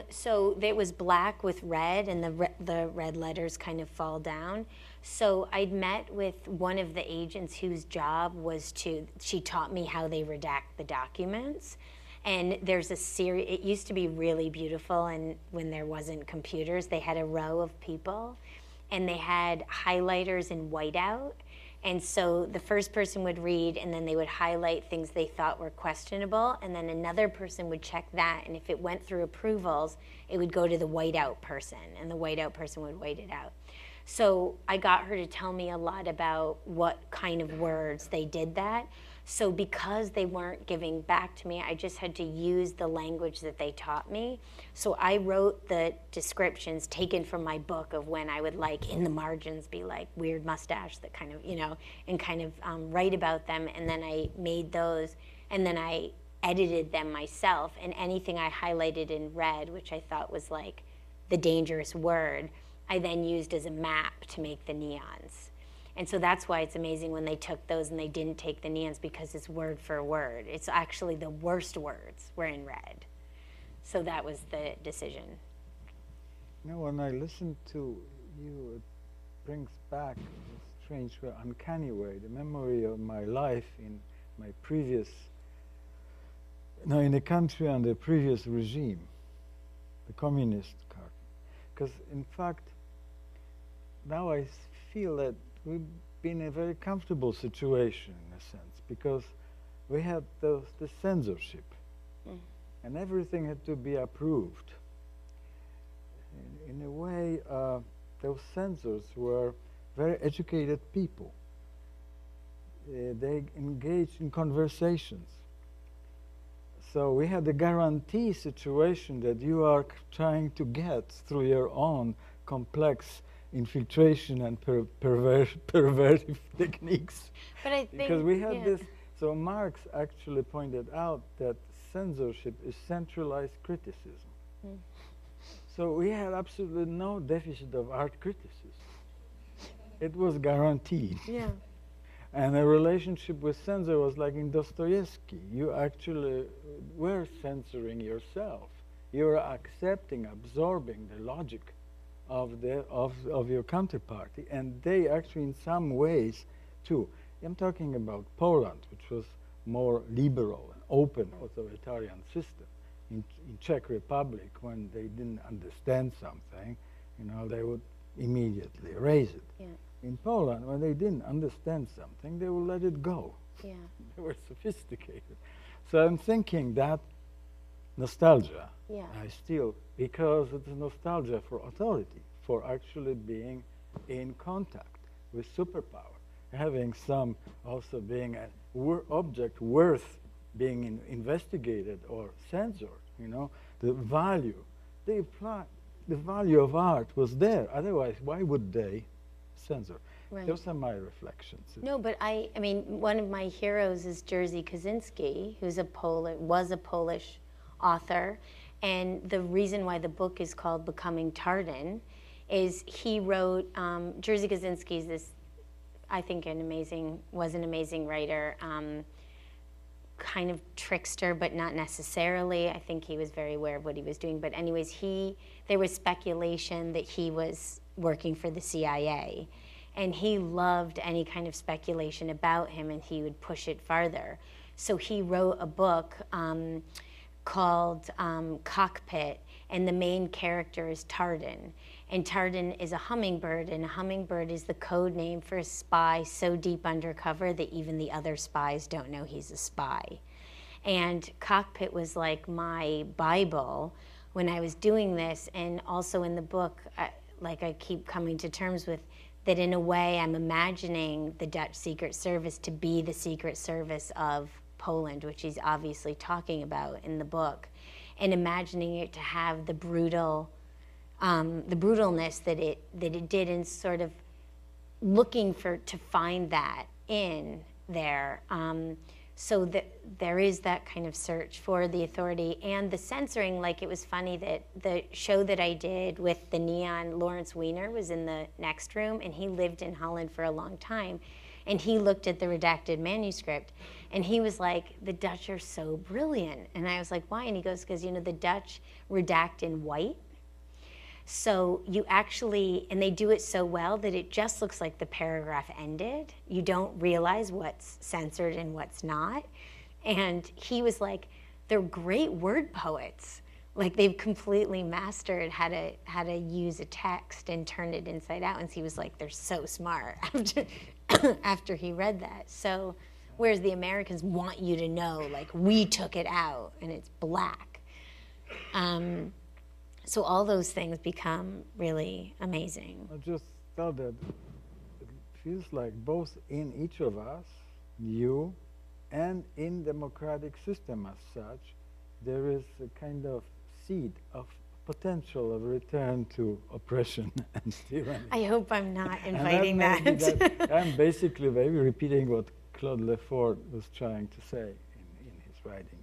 B: So it was black with red, and the red letters kind of fall down. So I'd met with one of the agents whose job was she taught me how they redact the documents. And there's a series, it used to be really beautiful, and when there wasn't computers, they had a row of people, and they had highlighters in whiteout. And so the first person would read, and then they would highlight things they thought were questionable, and then another person would check that, and if it went through approvals, it would go to the whiteout person, and the whiteout person would white it out. So I got her to tell me a lot about what kind of words they did that. So because they weren't giving back to me, I just had to use the language that they taught me. So I wrote the descriptions taken from my book of when I would, like, in the margins be like weird mustache, that kind of, you know, and kind of write about them. And then I made those, and then I edited them myself. And anything I highlighted in red, which I thought was like the dangerous word, I then used as a map to make the neons. And so that's why it's amazing when they took those and they didn't take the neons, because it's word for word. It's actually the worst words were in red. So that was the decision.
A: You know, when I listen to you, it brings back in a strange way, uncanny way, the memory of my life in my previous, in a country under the previous regime, the communist country. Because in fact, now I feel that we've been in a very comfortable situation in a sense, because we had the censorship, and everything had to be approved. In a way, those censors were very educated people. They engaged in conversations. So we had a guarantee situation that you are trying to get through your own complex infiltration and pervertive techniques.
B: But I think,
A: because we had this, so Marx actually pointed out that censorship is centralized criticism. So we had absolutely no deficit of art criticism. It was guaranteed.
B: Yeah.
A: And the relationship with censor was like in Dostoevsky. You actually were censoring yourself. You were accepting, absorbing the logic of your counterparty, and they actually, in some ways, too. I'm talking about Poland, which was more liberal and open authoritarian system. In Czech Republic, when they didn't understand something, they would immediately erase it.
B: Yeah.
A: In Poland, when they didn't understand something, they would let it go.
B: Yeah.
A: They were sophisticated. So I'm thinking that nostalgia, I still, because it's nostalgia for authority, for actually being in contact with superpower, having some, also being an object worth being investigated or censored, the value of art was there. Otherwise, why would they censor?
B: Right.
A: Those are my reflections.
B: No, but I mean, one of my heroes is Jerzy Kosinski, who's was a Polish author, and the reason why the book is called Becoming Tartan is he wrote, Jerzy Kosinski is this, I think was an amazing writer, kind of trickster, but not necessarily. I think he was very aware of what he was doing. But anyways, there was speculation that he was working for the CIA. And he loved any kind of speculation about him, and he would push it farther. So he wrote a book called Cockpit, and the main character is Tartan. And Tartan is a hummingbird, and a hummingbird is the code name for a spy so deep undercover that even the other spies don't know he's a spy. And Cockpit was like my Bible when I was doing this, and also in the book, I keep coming to terms with that in a way I'm imagining the Dutch Secret Service to be the Secret Service of Poland, which he's obviously talking about in the book, and imagining it to have the brutalness that it did, and sort of looking to find that in there, so that there is that kind of search for the authority and the censoring. Like, it was funny that the show that I did with the neon, Lawrence Weiner was in the next room, and he lived in Holland for a long time, and he looked at the redacted manuscript, and he was like, the Dutch are so brilliant. And I was like, why? And he goes, because the Dutch redact in white. So you actually, and they do it so well that it just looks like the paragraph ended. You don't realize what's censored and what's not. And he was like, they're great word poets. Like, they've completely mastered how to use a text and turn it inside out. And he was like, they're so smart after he read that. So, whereas the Americans want you to know, like, we took it out and it's black. So all those things become really amazing.
A: I just thought that it feels like both in each of us, you, and in democratic system as such, there is a kind of seed of potential of return to oppression and tyranny.
B: I hope I'm not inviting that.
A: I'm basically maybe repeating what Claude Lefort was trying to say in his writings.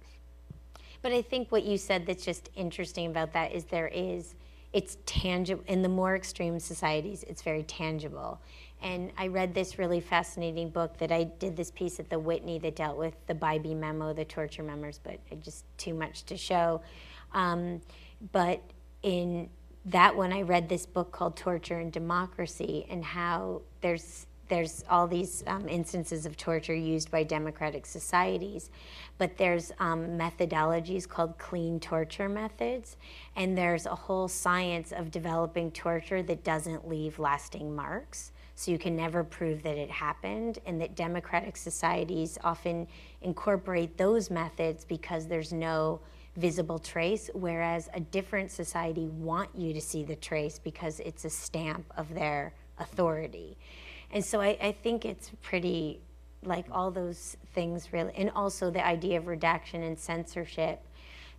B: But I think what you said that's just interesting about that is there is, it's tangible. In the more extreme societies, it's very tangible. And I read this really fascinating book that I did this piece at the Whitney that dealt with the Bybee memo, the torture memos, but just too much to show. But in that one, I read this book called Torture and Democracy, and how there's all these instances of torture used by democratic societies, but there's methodologies called clean torture methods, and there's a whole science of developing torture that doesn't leave lasting marks. So you can never prove that it happened, and that democratic societies often incorporate those methods because there's no visible trace, whereas a different society want you to see the trace because it's a stamp of their authority. And so I think it's pretty, like, all those things really, and also the idea of redaction and censorship,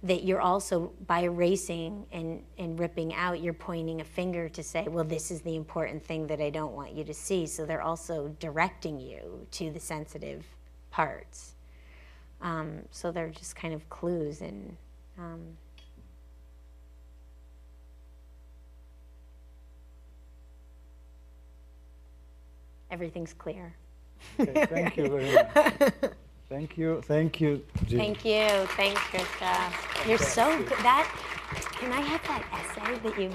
B: that you're also, by erasing and ripping out, you're pointing a finger to say, well, this is the important thing that I don't want you to see. So they're also directing you to the sensitive parts. So they're just kind of clues, and everything's clear.
A: Okay, thank you very much. Thank you, Jill.
B: Thank you, thanks, Krista. You're so good. Can I have that essay that you